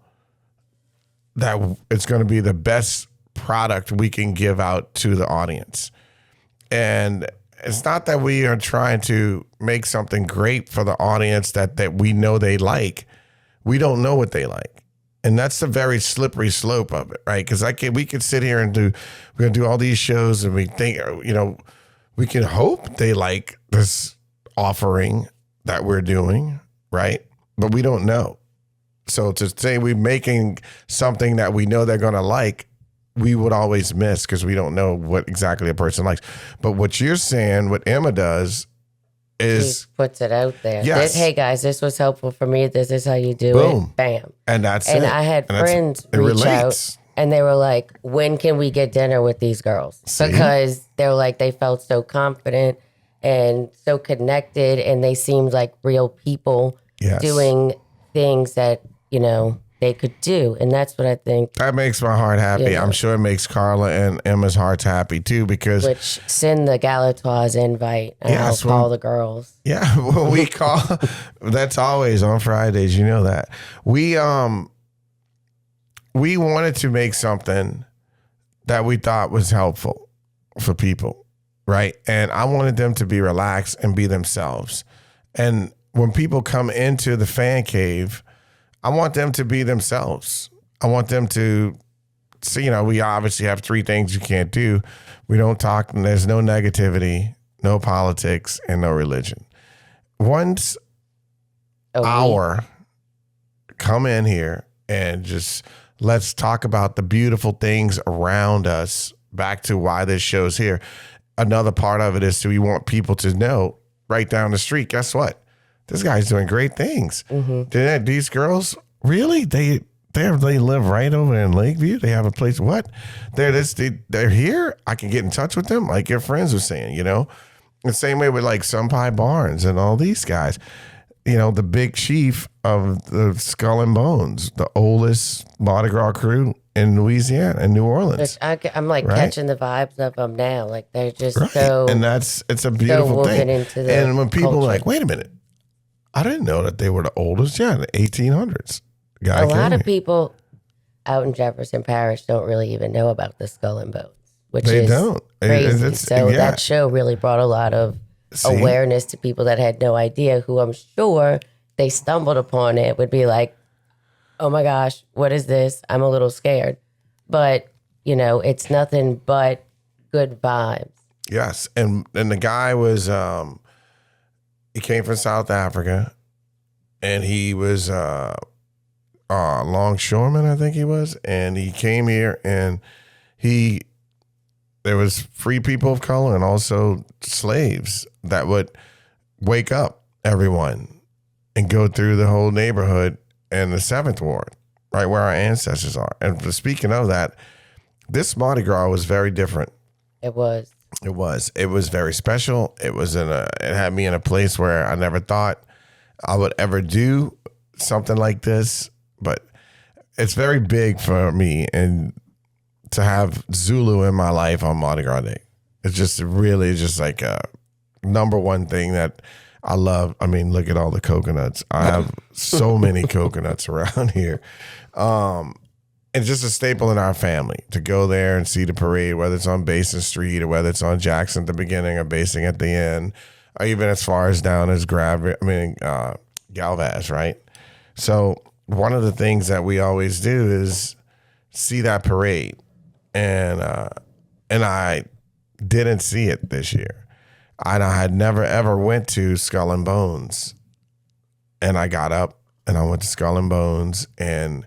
that it's going to be the best product we can give out to the audience. And it's not that we are trying to make something great for the audience that we know they like. We don't know what they like. And that's the very slippery slope of it, right? Because we could sit here and we're going to do all these shows, and we think, we can hope they like this offering that we're doing, right? But we don't know. So to say we're making something that we know they're going to like, we would always miss, because we don't know what exactly a person likes. But what you're saying, what Emma does is... She puts it out there. Yes. Hey, guys, this was helpful for me. This is how you do Boom. it. Bam. And that's and it. I had And friends it reach relates. out, and they were like, when can we get dinner with these girls? See? Because they were like, they felt so confident and so connected, and they seemed like real people doing things that, they could do. And that's what I think. That makes my heart happy. I'm sure it makes Carla and Emma's hearts happy too, because... Which, send the Galatoire's invite, and I'll call the girls. Yeah, well, we call... That's always on Fridays, you know that. We wanted to make something that we thought was helpful for people, right? And I wanted them to be relaxed and be themselves. And when people come into the fan cave, I want them to be themselves. I want them to see, we obviously have 3 things you can't do. We don't talk, and there's no negativity, no politics, and no religion. Once come in here and just let's talk about the beautiful things around us, back to why this show's here. Another part of it is we want people to know right down the street, guess what? This guy's doing great things. Mm-hmm. These girls, really? They They live right over in Lakeview. They have a place. What? They're here. I can get in touch with them, like your friends were saying. You know, the same way with like Sunpie Barnes and all these guys. You know, the big chief of the Skull and Bones, the oldest Mardi Gras crew in Louisiana and New Orleans. I'm like catching the vibes of them now. Like they're just so, and it's a beautiful thing. And when people are like, wait a minute, I didn't know that they were the oldest. Yeah, in the 1800s. A lot of people out in Jefferson Parish don't really even know about the Skull and Bones, which is crazy. So that show really brought a lot of awareness to people that had no idea, who I'm sure they stumbled upon it would be like, oh my gosh, what is this? I'm a little scared. But, you know, it's nothing but good vibes. Yes. And the guy was, he came from South Africa, and he was longshoreman, I think he was. And he came here, and there was free people of color and also slaves that would wake up everyone and go through the whole neighborhood in the 7th Ward, right where our ancestors are. And speaking of that, this Mardi Gras was very different. It was. It was very special. It had me in a place where I never thought I would ever do something like this, but it's very big for me and to have Zulu in my life on Mardi Gras Day. It's just really just like a number one thing that I love. I mean, look at all the coconuts. I have so many coconuts around here. It's just a staple in our family to go there and see the parade, whether it's on Basin Street or whether it's on Jackson at the beginning or Basing at the end, or even as far as down as Galvez, right? So one of the things that we always do is see that parade. And I didn't see it this year. I had never, ever went to Skull and Bones. And I got up and I went to Skull and Bones and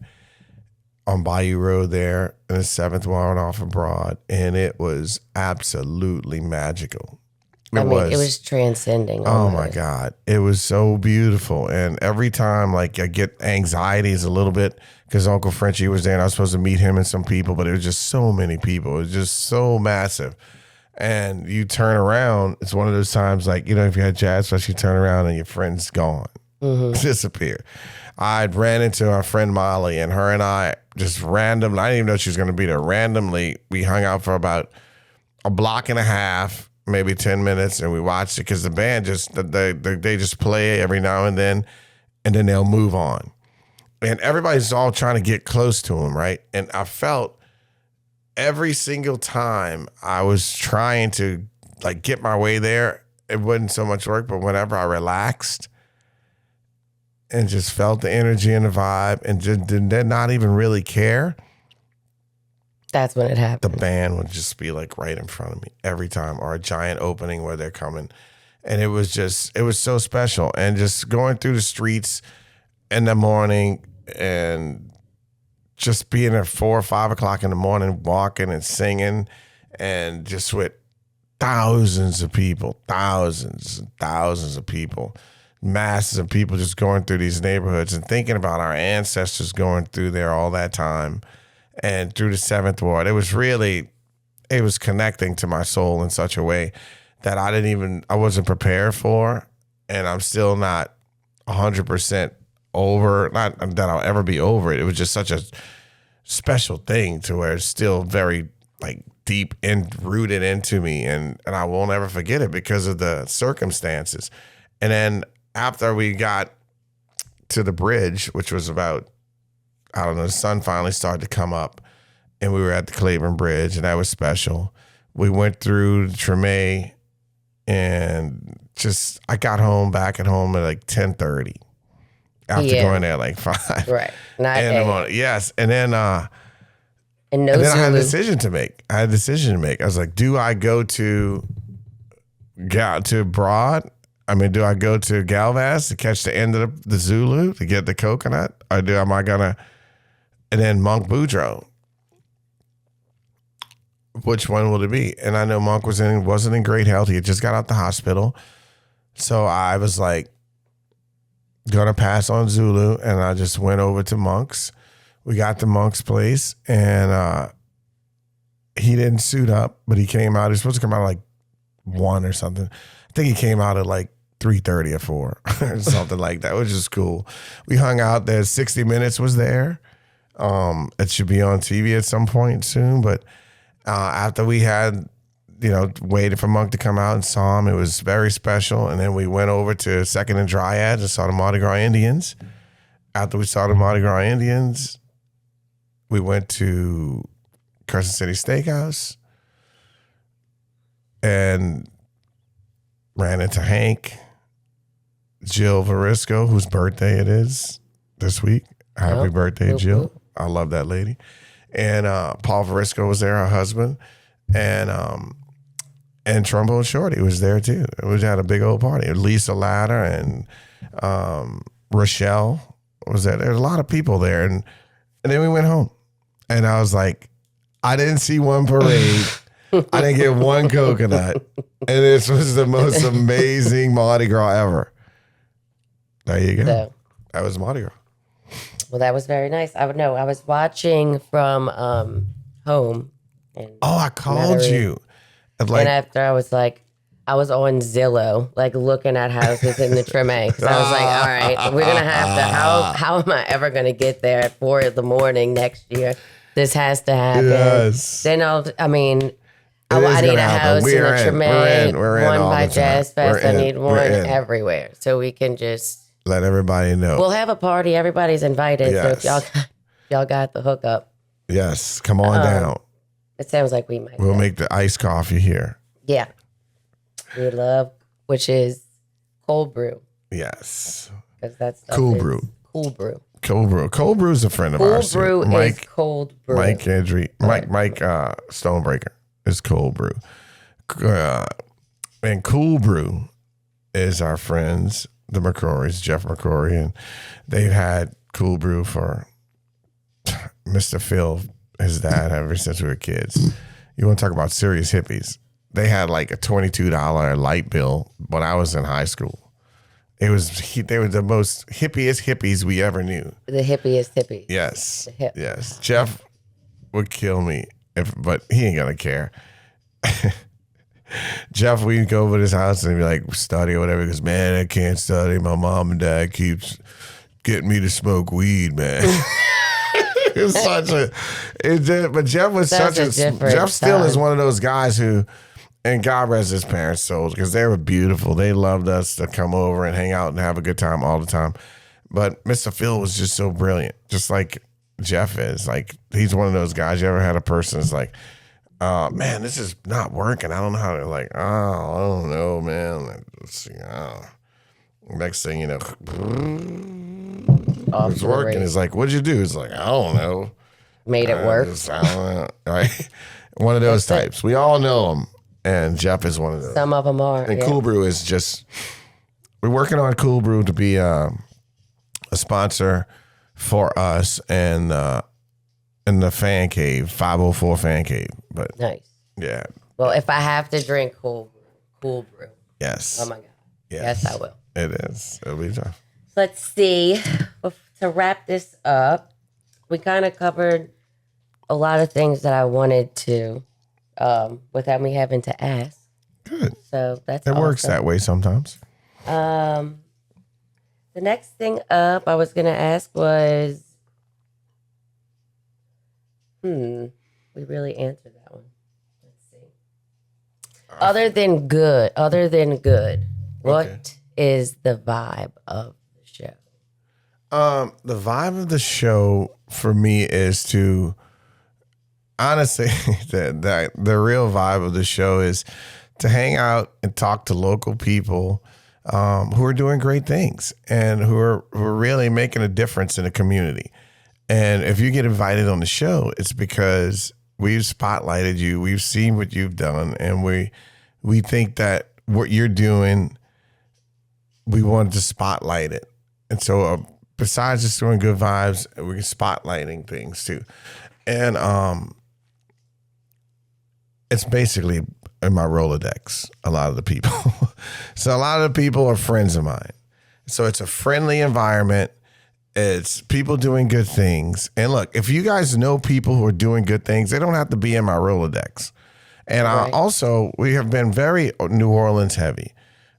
on Bayou Road there in the 7th Ward off of Broad. And it was absolutely magical. It was transcending. Oh my God. It was so beautiful. And every time like I get anxieties a little bit because Uncle Frenchie was there and I was supposed to meet him and some people, but it was just so many people. It was just so massive. And you turn around, it's one of those times like, you know, if you had jazz fest, you turn around and your friend's gone, disappear. I ran into our friend Molly and her and I just randomly, I didn't even know she was going to be there. Randomly, we hung out for about a block and a half, maybe 10 minutes, and we watched it because the band they just play every now and then they'll move on. And everybody's all trying to get close to him, right? And I felt every single time I was trying to like get my way there, it wasn't so much work, but whenever I relaxed and just felt the energy and the vibe and just did not even really care, that's when it happened. The band would just be like right in front of me every time, or a giant opening where they're coming. And it was so special. And just going through the streets in the morning and just being at 4 or 5 o'clock in the morning, walking and singing, and just with thousands and thousands of people, masses of people just going through these neighborhoods and thinking about our ancestors going through there all that time and through the 7th Ward. It was connecting to my soul in such a way that I wasn't prepared for, and I'm still not 100% over, not that I'll ever be over it. It was just such a special thing to where it's still very like deep and rooted into me, and I won't ever forget it because of the circumstances. And then after we got to the bridge, which was about, I don't know, the sun finally started to come up, and we were at the Claiborne Bridge, and that was special. We went through Treme, and just I got back at home at like 10:30 after going there at like 5. Right. In the morning. Yes. And then and then I had a decision to make. I was like, do I go to Broad? I mean, do I go to Galvez to catch the end of the Zulu to get the coconut? Or am I going to, and then Monk Boudreaux? Which one will it be? And I know Monk wasn't in great health. He had just got out the hospital. So I was like, going to pass on Zulu, and I just went over to Monk's, we got to Monk's place, and he didn't suit up, but he came out. He was supposed to come out at like 1 or something. I think he came out at like 3:30 or 4 or something like that, which is cool. We hung out there. 60 Minutes was there. It should be on TV at some point soon, but after we had, waited for Monk to come out and saw him, it was very special. And then we went over to Second and Dryad and saw the Mardi Gras Indians. After we saw the Mardi Gras Indians, we went to Crescent City Steakhouse and ran into Hank, Jill Varisco, whose birthday it is this week. Happy birthday, Jill. I love that lady. And Paul Varisco was there, her husband. And Trombone Shorty was there too. We had a big old party. Lisa Latter and Rochelle was there. There was a lot of people there. And then we went home. And I was like, I didn't see one parade. I didn't get one coconut. And this was the most amazing Mardi Gras ever. There you go. So, that was Mardi Gras. Well, that was very nice. I was watching from home. And I called you. And after I was on Zillow, like looking at houses in the Treme. So I was like, all right, we're going to have to, how am I ever going to get there at 4 a.m. next year? This has to happen. Yes. Then I need a house in the Treme, one by Jazz Fest. I need one everywhere. So we can just let everybody know. We'll have a party. Everybody's invited. Yes. So if y'all got the hookup. Yes. Come on down. It sounds like we might. We'll make the iced coffee here. Yeah. We love, which is cold brew. Yes. Because that's cool brew. Cool brew. Cold brew. Cold brew is a friend of ours. Cold brew is cold brew. Mike Stonebreaker is cold brew. And cool brew is our friends, the McCrorys, Jeff McCrory, and they've had cool brew for Mr. Phil, his dad, ever since we were kids. You want to talk about serious hippies? They had like a $22 light bill when I was in high school. They were the most hippiest hippies we ever knew. The hippiest hippies. Yes. Yes. Jeff would kill me, but he ain't gonna care. Jeff, we'd go over to his house and he'd be like, study or whatever. He goes, man, I can't study. My mom and dad keeps getting me to smoke weed, man. It's but Jeff was Jeff still is one of those guys who, and God rest his parents' souls, because they were beautiful. They loved us to come over and hang out and have a good time all the time. But Mr. Phil was just so brilliant, just like Jeff is. Like, he's one of those guys. You ever had a person that's like, man, this is not working. I don't know how to, like, I don't know, man. Let's see. Next thing you know, it's working. It's like, what'd you do? It's like, I don't know. Made it work. I don't know. Right? One of those types. We all know them. And Jeff is one of those. Some of them are. And Cool Brew is just, we're working on Cool Brew to be a sponsor for us and in the fan cave, 504 fan cave. But nice. Yeah. Well, if I have to drink Cool Brew. Yes. Oh my God. Yes, I will. It is. It'll be tough. Let's see. To wrap this up, we kind of covered a lot of things that I wanted to, without me having to ask. Good. So that's it. Works that way sometimes. The next thing up I was gonna ask was, we really answered that one. Let's see. Other than good, what is the vibe of the show? The vibe of the show for me is to, honestly, the real vibe of the show is to hang out and talk to local people who are doing great things and who are really making a difference in the community. And if you get invited on the show, it's because we've spotlighted you, we've seen what you've done, and we think that what you're doing, we wanted to spotlight it. And so besides just doing good vibes, we're spotlighting things too. And it's basically in my Rolodex, a lot of the people. So a lot of the people are friends of mine. So it's a friendly environment. It's people doing good things. And look, if you guys know people who are doing good things, they don't have to be in my Rolodex. And we have been very New Orleans heavy,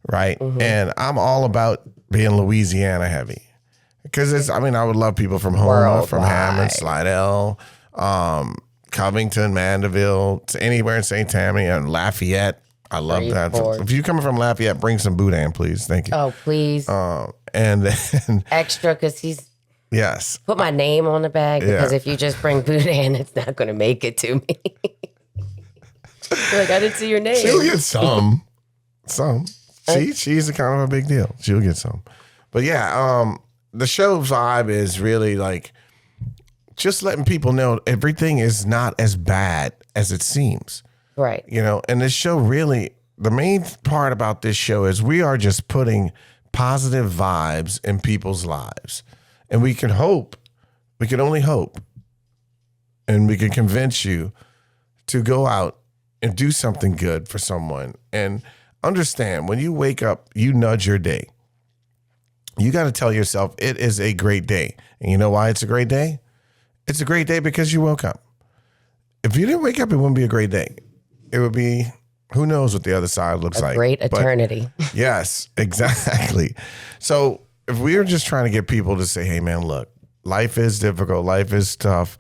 right? And I'm all about being Louisiana heavy. Because I would love people from Houma, from Hammond, Slidell, Covington, Mandeville, to anywhere in St. Tammany and Lafayette. I love that. If you're coming from Lafayette, bring some boudin, please. Thank you. Oh, please. And then Extra, because he's yes. put my name on the bag, because if you just bring boudin, it's not going to make it to me. You're like, I didn't see your name. She'll get some. She's a kind of a big deal. She'll get some. But yeah, the show vibe is really like just letting people know everything is not as bad as it seems. Right. And this show really, the main part about this show is we are just putting positive vibes in people's lives. And we can only hope, and we can convince you to go out and do something good for someone. And understand, when you wake up, you nudge your day. You got to tell yourself it is a great day. And you know why it's a great day? It's a great day because you woke up. If you didn't wake up, it wouldn't be a great day. It would be, who knows what the other side looks like. Great eternity. Yes, exactly. So if we are just trying to get people to say, hey, man, look, life is difficult. Life is tough.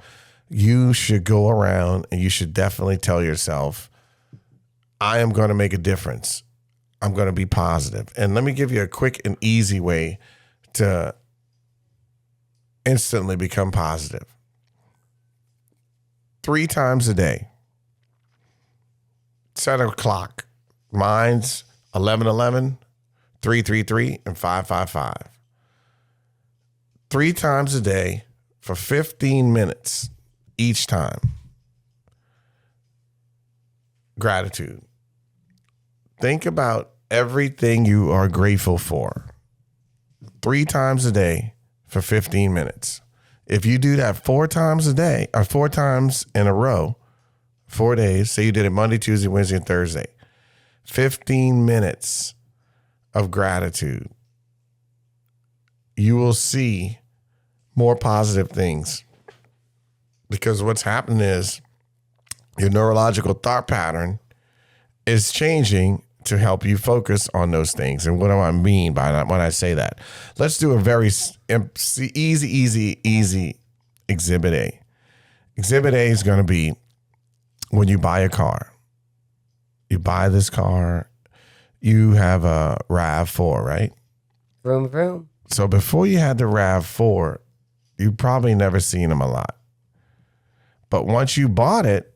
You should go around and you should definitely tell yourself, I am going to make a difference. I'm going to be positive. And let me give you a quick and easy way to instantly become positive. 3 times a day. Set a clock. Mine's 11:11, 3:33, and 5:55. 3 times a day for 15 minutes each time. Gratitude. Think about everything you are grateful for. 3 times a day for 15 minutes. If you do that 4 times a day, or 4 times in a row, 4 days, say you did it Monday, Tuesday, Wednesday, and Thursday, 15 minutes of gratitude, you will see more positive things. Because what's happening is your neurological thought pattern is changing to help you focus on those things. And what do I mean by that when I say that? Let's do a very easy Exhibit A. Exhibit A is going to be when you buy a car. You buy this car, you have a RAV4, right? Vroom, vroom. So before you had the RAV4, you probably never seen them a lot. But once you bought it,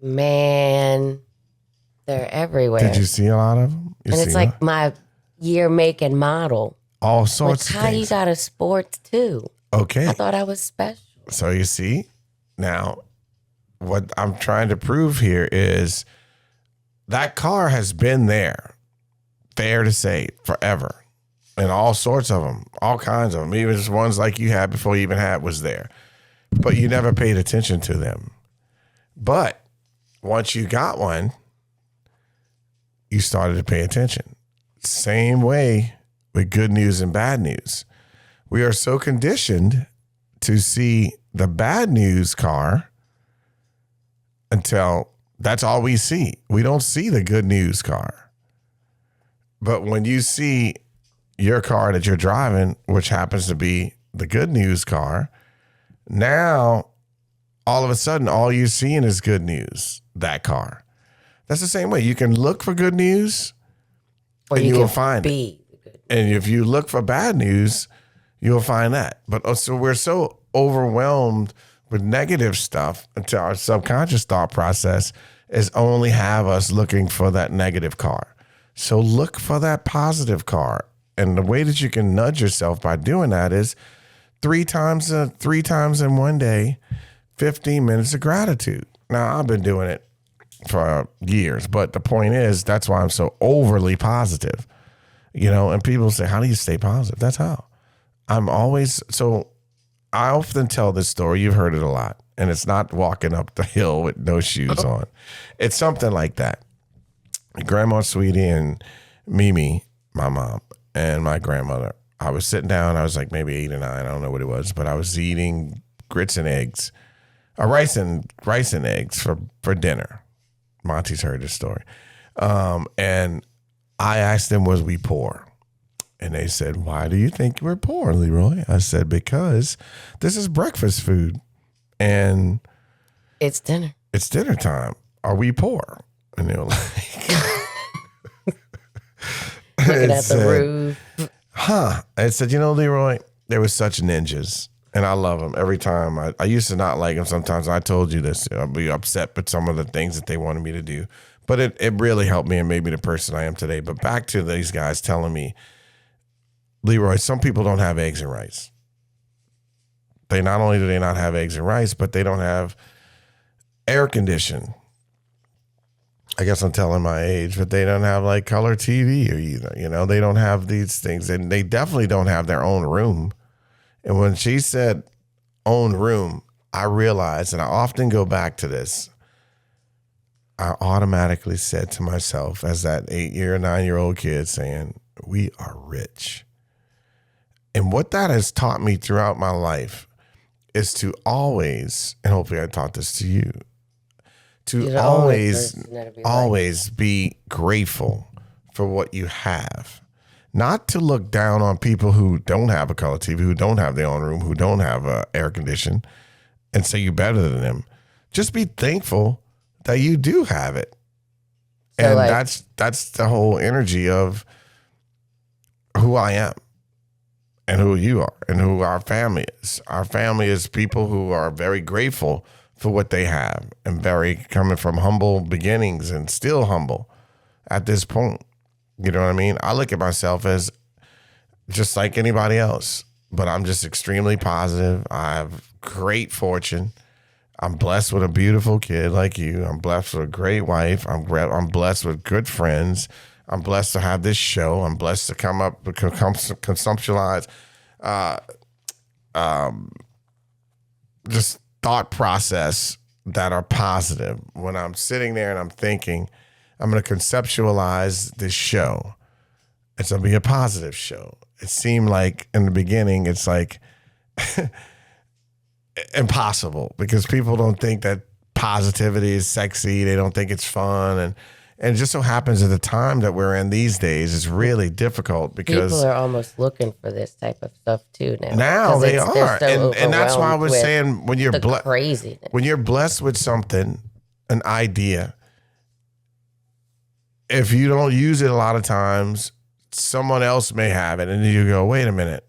man, they're everywhere. did you see a lot of them? And it's like my year, make, and model. All sorts of how things. you got a sports too? Okay. I thought I was special. So you see, now what I'm trying to prove here is that car has been there, fair to say, forever. And all sorts of them, all kinds of them, even just ones like you had before you even had was there. But you never paid attention to them. But once you got one, you started to pay attention. Same way with good news and bad news. We are so conditioned to see the bad news car until that's all we see. We don't see the good news car. But when you see your car that you're driving, which happens to be the good news car, now all of a sudden all you're seeing is good news, that car. That's the same way. You can look for good news and you will find it. And if you look for bad news, you'll find that. But also we're so overwhelmed with negative stuff until our subconscious thought process is only have us looking for that negative car. So look for that positive car. And the way that you can nudge yourself by doing that is 3 times in one day, 15 minutes of gratitude. Now, I've been doing it for years, but the point is, that's why I'm so overly positive. And people say, how do you stay positive? That's how. I often tell this story. You've heard it a lot. And it's not walking up the hill with no shoes on. It's something like that. Grandma Sweetie and Mimi, my mom, and my grandmother, I was sitting down. I was like maybe 8 or 9. I don't know what it was, but I was eating grits and eggs, rice and eggs for dinner. Monty's heard this story. And I asked them, was we poor? And they said, why do you think we're poor, Leroy? I said, because this is breakfast food and it's dinner. It's dinner time. Are we poor? And they were like, looking at the roof. I said, Leroy, they were such ninjas. And I love them every time. I used to not like them sometimes. I told you this. I'd be upset with some of the things that they wanted me to do. But it really helped me and made me the person I am today. But back to these guys telling me, Leroy, some people don't have eggs and rice. They not only do they not have eggs and rice, but they don't have air conditioning. I guess I'm telling my age, but they don't have like color TV or either. They don't have these things. And they definitely don't have their own room. And when she said own room, I realized, and I often go back to this, I automatically said to myself as that 8-year, 9-year-old kid saying, we are rich. And what that has taught me throughout my life is to always, and hopefully I taught this to you, to always be grateful for what you have. Not to look down on people who don't have a color TV, who don't have their own room, who don't have air conditioning, and say you're better than them. Just be thankful that you do have it. So and that's the whole energy of who I am and who you are and who our family is. Our family is people who are very grateful for what they have and very coming from humble beginnings and still humble at this point. You know what I mean? I look at myself as just like anybody else, but I'm just extremely positive. I have great fortune. I'm blessed with a beautiful kid like you. I'm blessed with a great wife. I'm blessed with good friends. I'm blessed to have this show. I'm blessed to come up with conceptualize just thought process that are positive. When I'm sitting there and I'm thinking, I'm going to conceptualize this show. It's going to be a positive show. It seemed like in the beginning, it's like impossible because people don't think that positivity is sexy. They don't think it's fun. And it just so happens at the time that we're in these days, it's really difficult because people are almost looking for this type of stuff too now. Now they are. So and that's why I was saying when you're blessed with something, an idea, if you don't use it a lot of times, someone else may have it. And you go, wait a minute,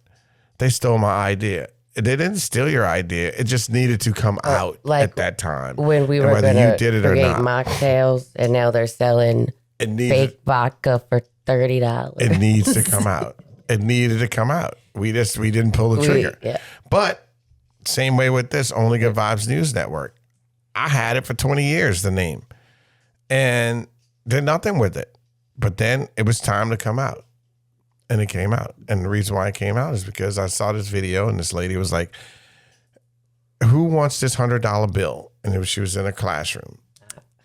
they stole my idea. They didn't steal your idea. It just needed to come out at that time. When we were going to create mocktails and now they're selling fake vodka for $30. It needs to come out. It needed to come out. We didn't pull the trigger. Yeah. But same way with this Only Good Vibes News Network. I had it for 20 years, the name. And did nothing with it. But then it was time to come out. And it came out. And the reason why it came out is because I saw this video and this lady was like, who wants this $100 bill? And she was in a classroom.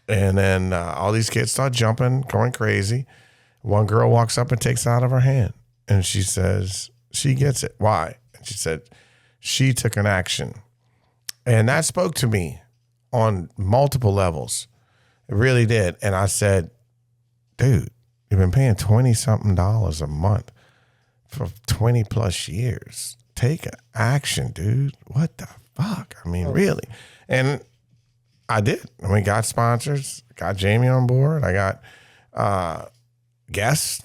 And then all these kids start jumping, going crazy. One girl walks up and takes it out of her hand. And she says, she gets it. Why? And she said, she took an action. And that spoke to me on multiple levels. It really did. And I said, dude, you've been paying $20-something a month for 20 plus years. Take action, dude. What the fuck? I mean, really? And I did. And we got sponsors, got Jamie on board. I got guests.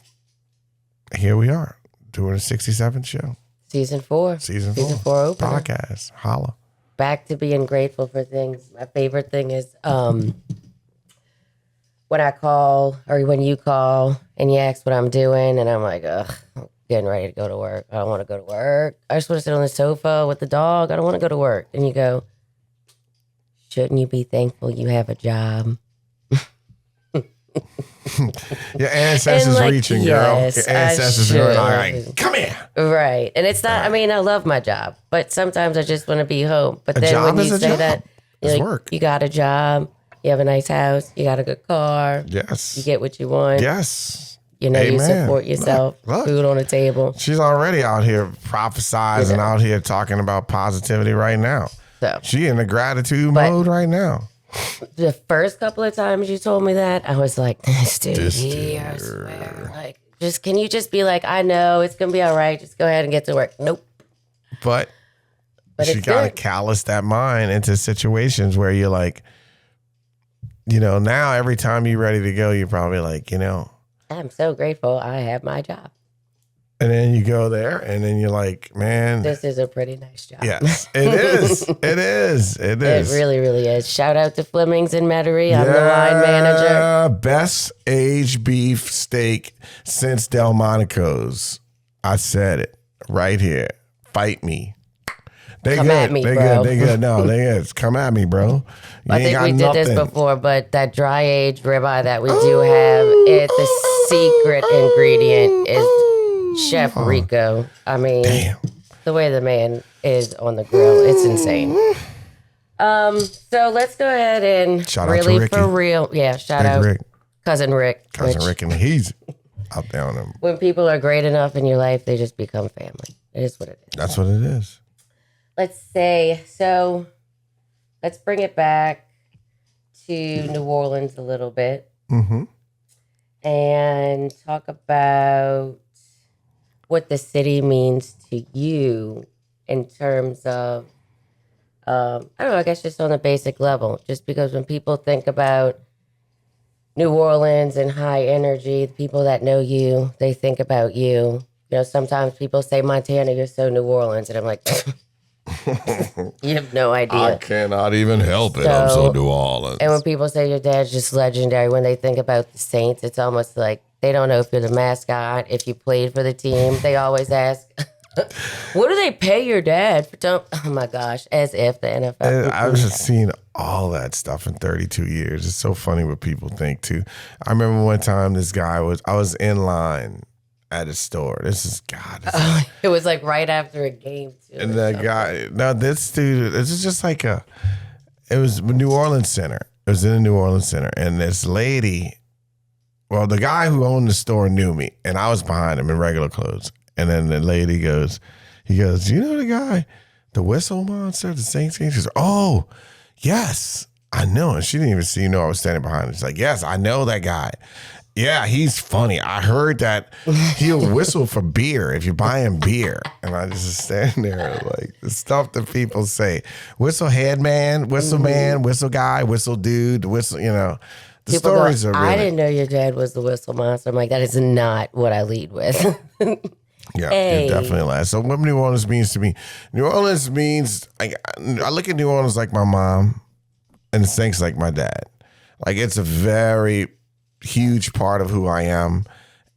Here we are doing a 67 show. Season 4 opener. Podcast. Holla. Back to being grateful for things. My favorite thing is when I call or when you call and you ask what I'm doing and I'm like, ugh, I'm getting ready to go to work. I don't want to go to work. I just want to sit on the sofa with the dog. I don't want to go to work. And you go, shouldn't you be thankful you have a job? Your ancestors reaching, girl. Your ancestors are going, all right, come here. Right. And it's not, I mean, I love my job, but sometimes I just want to be home. But then when you say that, it's work. You got a job. You have a nice house. You got a good car. Yes. You get what you want. Yes. You know, you Amen. support yourself, Look. food on the table. She's already out here prophesizing, out here talking about positivity right now. So She in the gratitude mode right now. the first couple of times you told me that, I was like, this dude here, I swear. Like, can you just be like, I know it's going to be all right. Just go ahead and get to work. Nope. But she it's got to good. callous that mind into situations where you're like, you know, now every time you're ready to go, you're probably like, you know. I'm so grateful I have my job. And then you go there and then you're like, man. This is a pretty nice job. Yes, it is. It is. It is. It really, really is. Shout out to Fleming's in Metairie. I'm the line manager. Best aged beef steak since Delmonico's. I said it right here. Fight me. They Come good. at me, they bro. good. They good. No, they good. Come at me, bro. You I ain't think got we did this nothing. before, but that dry aged ribeye that we do have, the secret ingredient is Chef Rico. I mean, Damn. the way the man is on the grill, it's insane. So let's go ahead and Shout out to really Ricky. for real. Yeah, shout Big out Rick. Cousin Rick. Cousin which, Rick, and he's out there on them. when people are great enough in your life, they just become family. It is what it is. That's what it is. Let's say, so let's bring it back to New Orleans a little bit and talk about what the city means to you in terms of, I don't know, I guess just on a basic level. Just because when people think about New Orleans and high energy, the people that know you, they think about you. You know, sometimes people say, Montana, you're so New Orleans. And I'm like, you have no idea. cannot even help it. I'm so New Orleans. And when people say your dad's just legendary, when they think about the Saints, it's almost like they don't know if you're the mascot, if you played for the team. They always ask, what do they pay your dad for? Oh my gosh, as if the NFL. I've just seen all that stuff in 32 years. It's so funny what people think too. I remember one time I was in line at a store. It was like right after a game too. And that guy, this dude, this is just like it was New Orleans Center. It was in the New Orleans Center. And this lady, well, the guy who owned the store knew me, and I was behind him in regular clothes. And then the lady goes, you know the guy, the Whistle Monsta, the Saints game? She goes, oh, yes, I know. And she didn't even I was standing behind her. She's like, yes, I know that guy. Yeah, he's funny. I heard that he'll whistle for beer if you buy him beer. And I just stand there like the stuff that people say. Whistle head man, whistle guy, whistle dude, whistle, you know. The People stories go, are really... I didn't know your dad was the Whistle Monster. I'm like, that is not what I lead with. Yeah, Hey. it definitely lasts. So what New Orleans means to me, New Orleans means, I look at New Orleans like my mom and the Saints like my dad. Like it's a very huge part of who I am.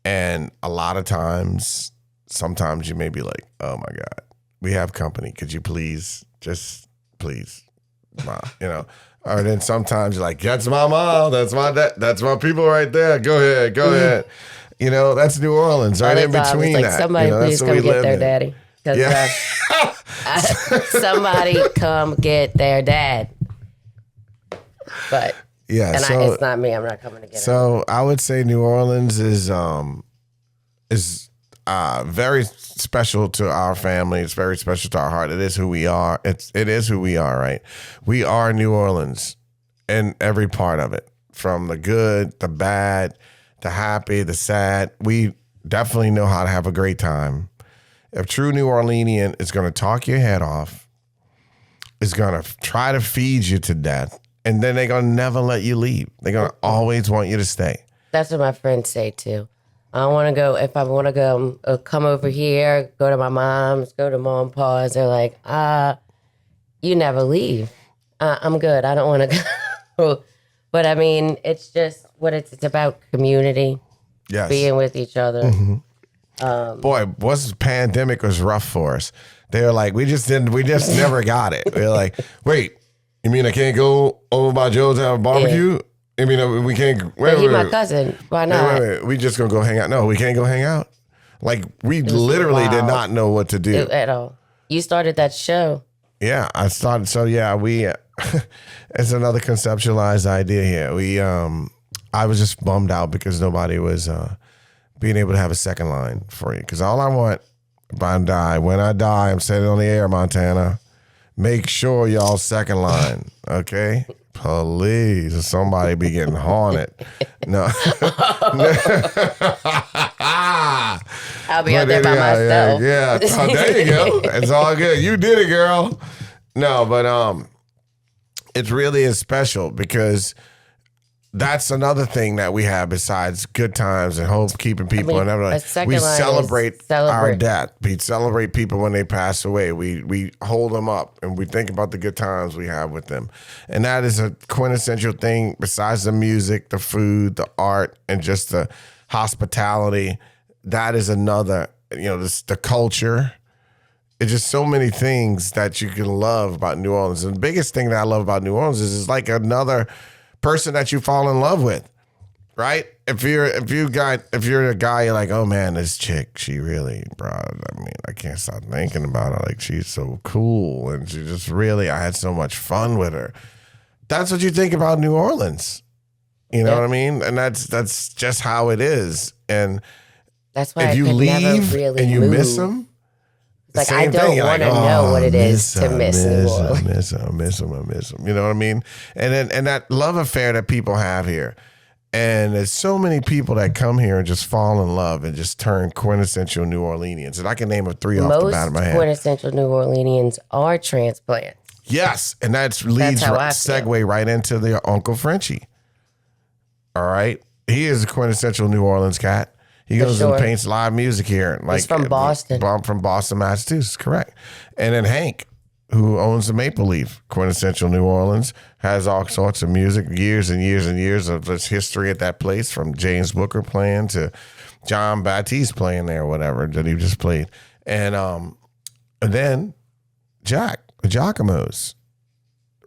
And a lot of times, sometimes you may be like, oh my God, we have company. Could you please, just please, Mom, you know? Or then sometimes you're like, that's my mom, that's my dad, that's my people right there. Go ahead. You know, that's New Orleans, right in between like, that. somebody you know, please that's what come we get live their in. daddy. 'Cause, Yeah. somebody come get their dad. But Yeah, and so it's not me. I'm not coming to get him. so I would say New Orleans is very special to our family. It's very special to our heart. It is who we are. It is who we are, right? We are New Orleans in every part of it, from the good, the bad, the happy, the sad. We definitely know how to have a great time. A true New Orleanian is going to talk your head off, is going to try to feed you to death, and then they're going to never let you leave. They're going to always want you to stay. That's what my friends say too. I want to go. If I want to go, come over here, go to my mom's, go to mom and pa's. They're like, you never leave. I'm good. I don't want to go. But I mean, it's just what it's about community, Yes. being with each other. Boy, this pandemic was rough for us. They were like, we just never got it. They're like, wait, you mean I can't go over by Joe's and have a barbecue? I mean, we can't. But he's my cousin. Why not? Wait. We just gonna go hang out? No, we can't go hang out. Like we literally did wild. not know what to do. At all. You started that show. Yeah, I started. So yeah, we. It's another conceptualized idea here. I was just bummed out because nobody was being able to have a second line for you. Because all I want when I die, I'm saying it on the air, Montana. Make sure y'all second line, okay? Please, somebody be getting haunted. No. I'll be out there by myself. Yeah. Oh, there you go. It's all good. You did it, girl. No, but it really is special because that's another thing that we have besides good times and hope keeping people and everything. We celebrate our death. We celebrate people when they pass away. We hold them up and we think about the good times we have with them. And that is a quintessential thing besides the music, the food, the art, and just the hospitality. That is another, the culture. It's just so many things that you can love about New Orleans. And the biggest thing that I love about New Orleans is it's like another person that you fall in love with, right? If you're a guy, you're like, oh man, this chick, she really, bro, I mean, I can't stop thinking about her. Like, she's so cool. And she just really, I had so much fun with her. That's what you think about New Orleans. You know what I mean? And that's just how it is. And that's why if you leave really and you move. miss them, like, I don't want to know what it is to miss New Orleans. I miss him. You know what I mean? And that love affair that people have here. And there's so many people that come here and just fall in love and just turn quintessential New Orleanians. And I can name of three off the bat of my head. Most quintessential New Orleanians are transplants. Yes. And segue right into the Uncle Frenchie. All right? He is a quintessential New Orleans cat. He goes and paints live music here. He's from Boston. I'm from Boston, Massachusetts, correct. And then Hank, who owns the Maple Leaf, quintessential New Orleans, has all sorts of music, years and years and years of this history at that place, from James Booker playing to John Baptiste playing there, or whatever that he just played. And then Jack, the Giacomo's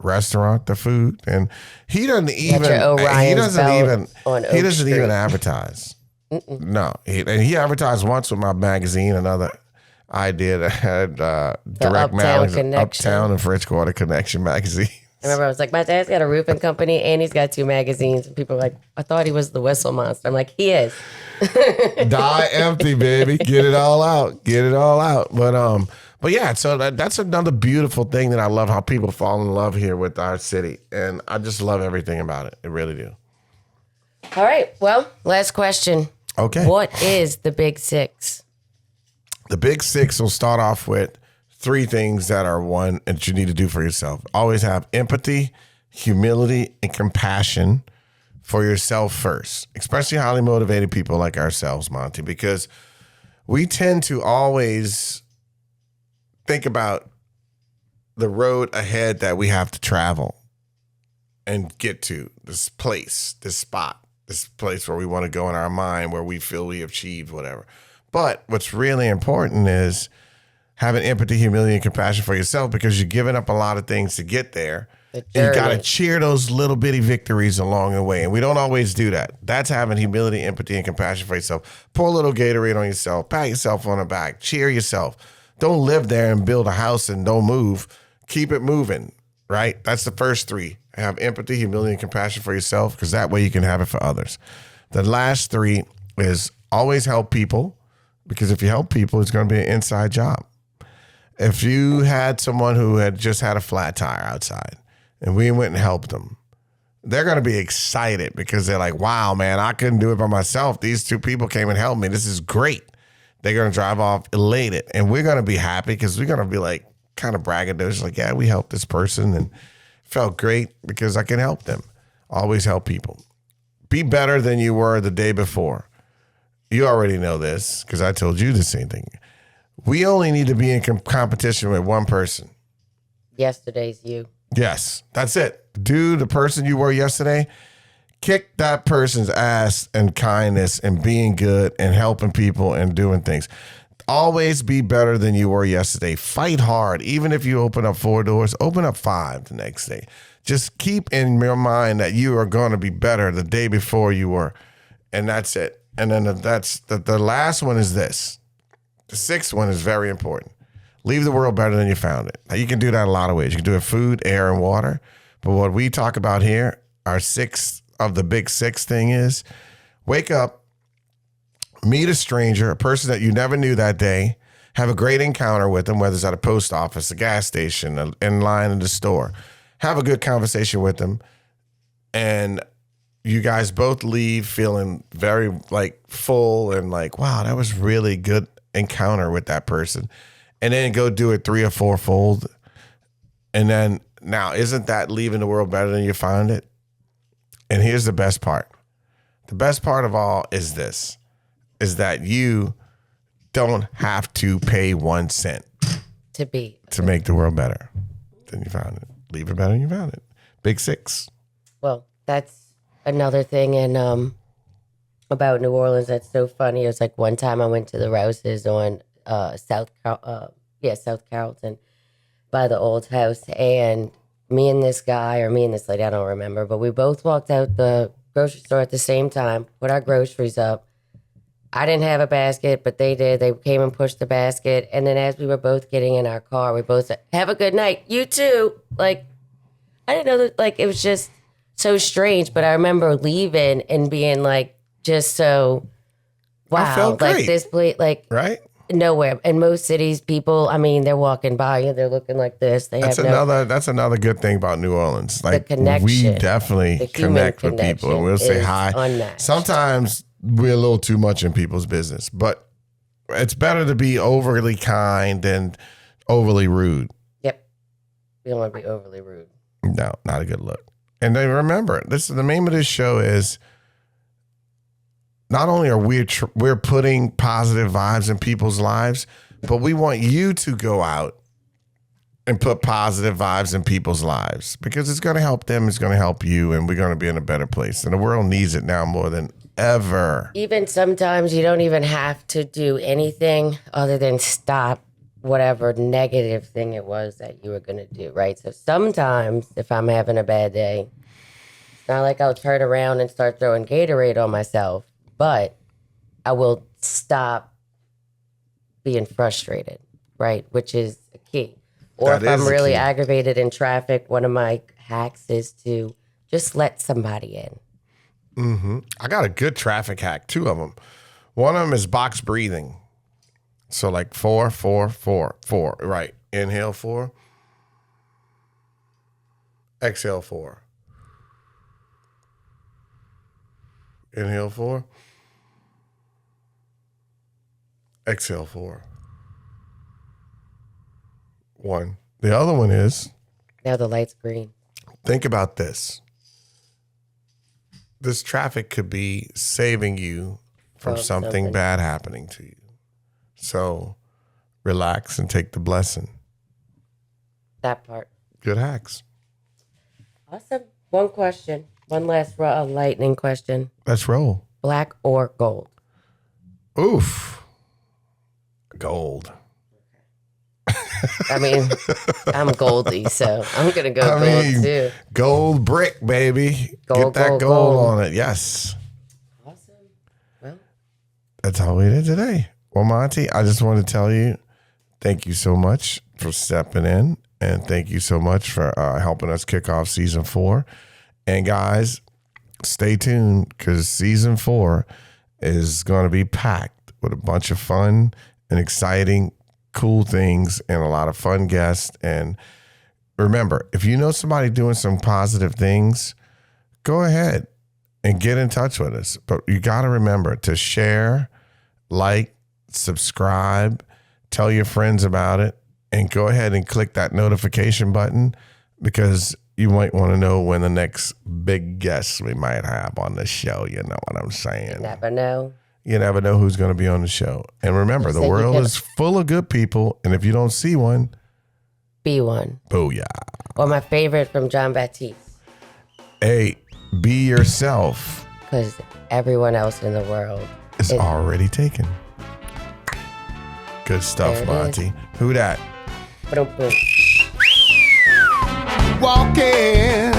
restaurant, the food, and he doesn't even advertise. Mm-mm. No, he advertised once with my magazine, another idea that had direct mail, Uptown and French Quarter Connection magazine. I remember I was like, my dad's got a roofing company and he's got 2 magazines. And people were like, I thought he was the Whistle Monsta. I'm like, he is. Die empty, baby. Get it all out. But yeah, so that's another beautiful thing that I love, how people fall in love here with our city. And I just love everything about it. I really do. All right. Well, last question. Okay. What is the Big Six? The Big Six will start off with 3 things that are one that you need to do for yourself. Always have empathy, humility, and compassion for yourself first, especially highly motivated people like ourselves, Monty, because we tend to always think about the road ahead that we have to travel and get to, this place, this spot. This place where we want to go in our mind, where we feel we achieved whatever. But what's really important is having empathy, humility, and compassion for yourself, because you're giving up a lot of things to get there. And you got to cheer those little bitty victories along the way. And we don't always do that. That's having humility, empathy, and compassion for yourself. Pour a little Gatorade on yourself. Pat yourself on the back. Cheer yourself. Don't live there and build a house and don't move. Keep it moving, right? That's the first 3. Have empathy, humility, and compassion for yourself, because that way you can have it for others. The last 3 is always help people, because if you help people, it's going to be an inside job. If you had someone who had just had a flat tire outside and we went and helped them, they're going to be excited because they're like, wow, man, I couldn't do it by myself. These 2 people came and helped me. This is great. They're going to drive off elated, and we're going to be happy because we're going to be like kind of braggadocious, like, yeah, we helped this person and felt great because I can help them. Always help people. Be better than you were the day before. You already know this because I told you the same thing. We only need to be in competition with one person. Yesterday's you. Yes, that's it. Do the person you were yesterday. Kick that person's ass in kindness and being good and helping people and doing things. Always be better than you were yesterday. Fight hard. Even if you open up 4 doors, open up 5 the next day. Just keep in your mind that you are going to be better the day before you were. And that's it. And then the last one is this. The 6th one is very important. Leave the world better than you found it. Now, you can do that a lot of ways. You can do it food, air, and water. But what we talk about here, our 6th of the Big 6 thing is, wake up meet a stranger, a person that you never knew that day, have a great encounter with them, whether it's at a post office, a gas station, in line in the store. Have a good conversation with them, and you guys both leave feeling very like full and like, wow, that was really good encounter with that person. And then go do it 3 or 4-fold. And then now, isn't that leaving the world better than you found it? And here's the best part. The best part of all is this, is that you don't have to pay 1 cent to make the world better than you found it. Leave it better than you found it. Big 6. Well, that's another thing about New Orleans that's so funny. It was like one time I went to the Rouses on South Carrollton by the old house, and me and this lady, I don't remember, but we both walked out the grocery store at the same time, put our groceries up. I didn't have a basket, but they did. They came and pushed the basket, and then as we were both getting in our car, we both said, "Have a good night, you too." Like, I didn't know that. Like, it was just so strange, but I remember leaving and being like, just so, wow, I felt like great. this place, like Right? nowhere. In most cities, people, I mean, they're walking by you, they're looking like this. That's another good thing about New Orleans. Like, connection, we definitely the human connect with people, and we'll say connection hi. is unmatched. Sometimes we're a little too much in people's business, but it's better to be overly kind than overly rude. Yep. You don't want to be overly rude. No, not a good look. And then remember, the name of this show is, not only are we're putting positive vibes in people's lives, but we want you to go out and put positive vibes in people's lives, because it's going to help them, it's going to help you, and we're going to be in a better place. And the world needs it now more than ever. Even sometimes you don't even have to do anything other than stop whatever negative thing it was that you were going to do, right? So sometimes if I'm having a bad day, it's not like I'll turn around and start throwing Gatorade on myself, but I will stop being frustrated, right? Which is a key. Or That if I'm is a really key. aggravated in traffic, one of my hacks is to just let somebody in. I got a good traffic hack, 2 of them. One of them is box breathing. So like 4, 4, 4, 4, right? Inhale 4. Exhale 4. Inhale 4. Exhale 4. 1. The other one is, Now the light's green. think about this. This traffic could be saving you from something bad happening to you. So relax and take the blessing. That part. Good hacks. Awesome. One question. One last lightning question. Let's roll. Black or gold? Oof. Gold. I mean, I'm Goldie, so I'm going to go gold too. Gold brick, baby. Gold, Get that gold, gold gold. on it. Yes. Awesome. Well, That's all we did today. Well, Monty, I just want to tell you, thank you so much for stepping in, and thank you so much for helping us kick off season 4. And guys, stay tuned, because season 4 is going to be packed with a bunch of fun and exciting, cool things and a lot of fun guests. And remember, if you know somebody doing some positive things, go ahead and get in touch with us. But you got to remember to share, like, subscribe, tell your friends about it, and go ahead and click that notification button, because you might want to know when the next big guest we might have on the show. You know what I'm saying? never know. You never know who's going to be on the show. And remember, the said you world could- is full of good people. And if you don't see one, Be one. booyah. Or my favorite from John Baptiste, Hey, be yourself. because everyone else in the world It's already taken. Good stuff, There it Monty. Who that? Boom, boom. Walking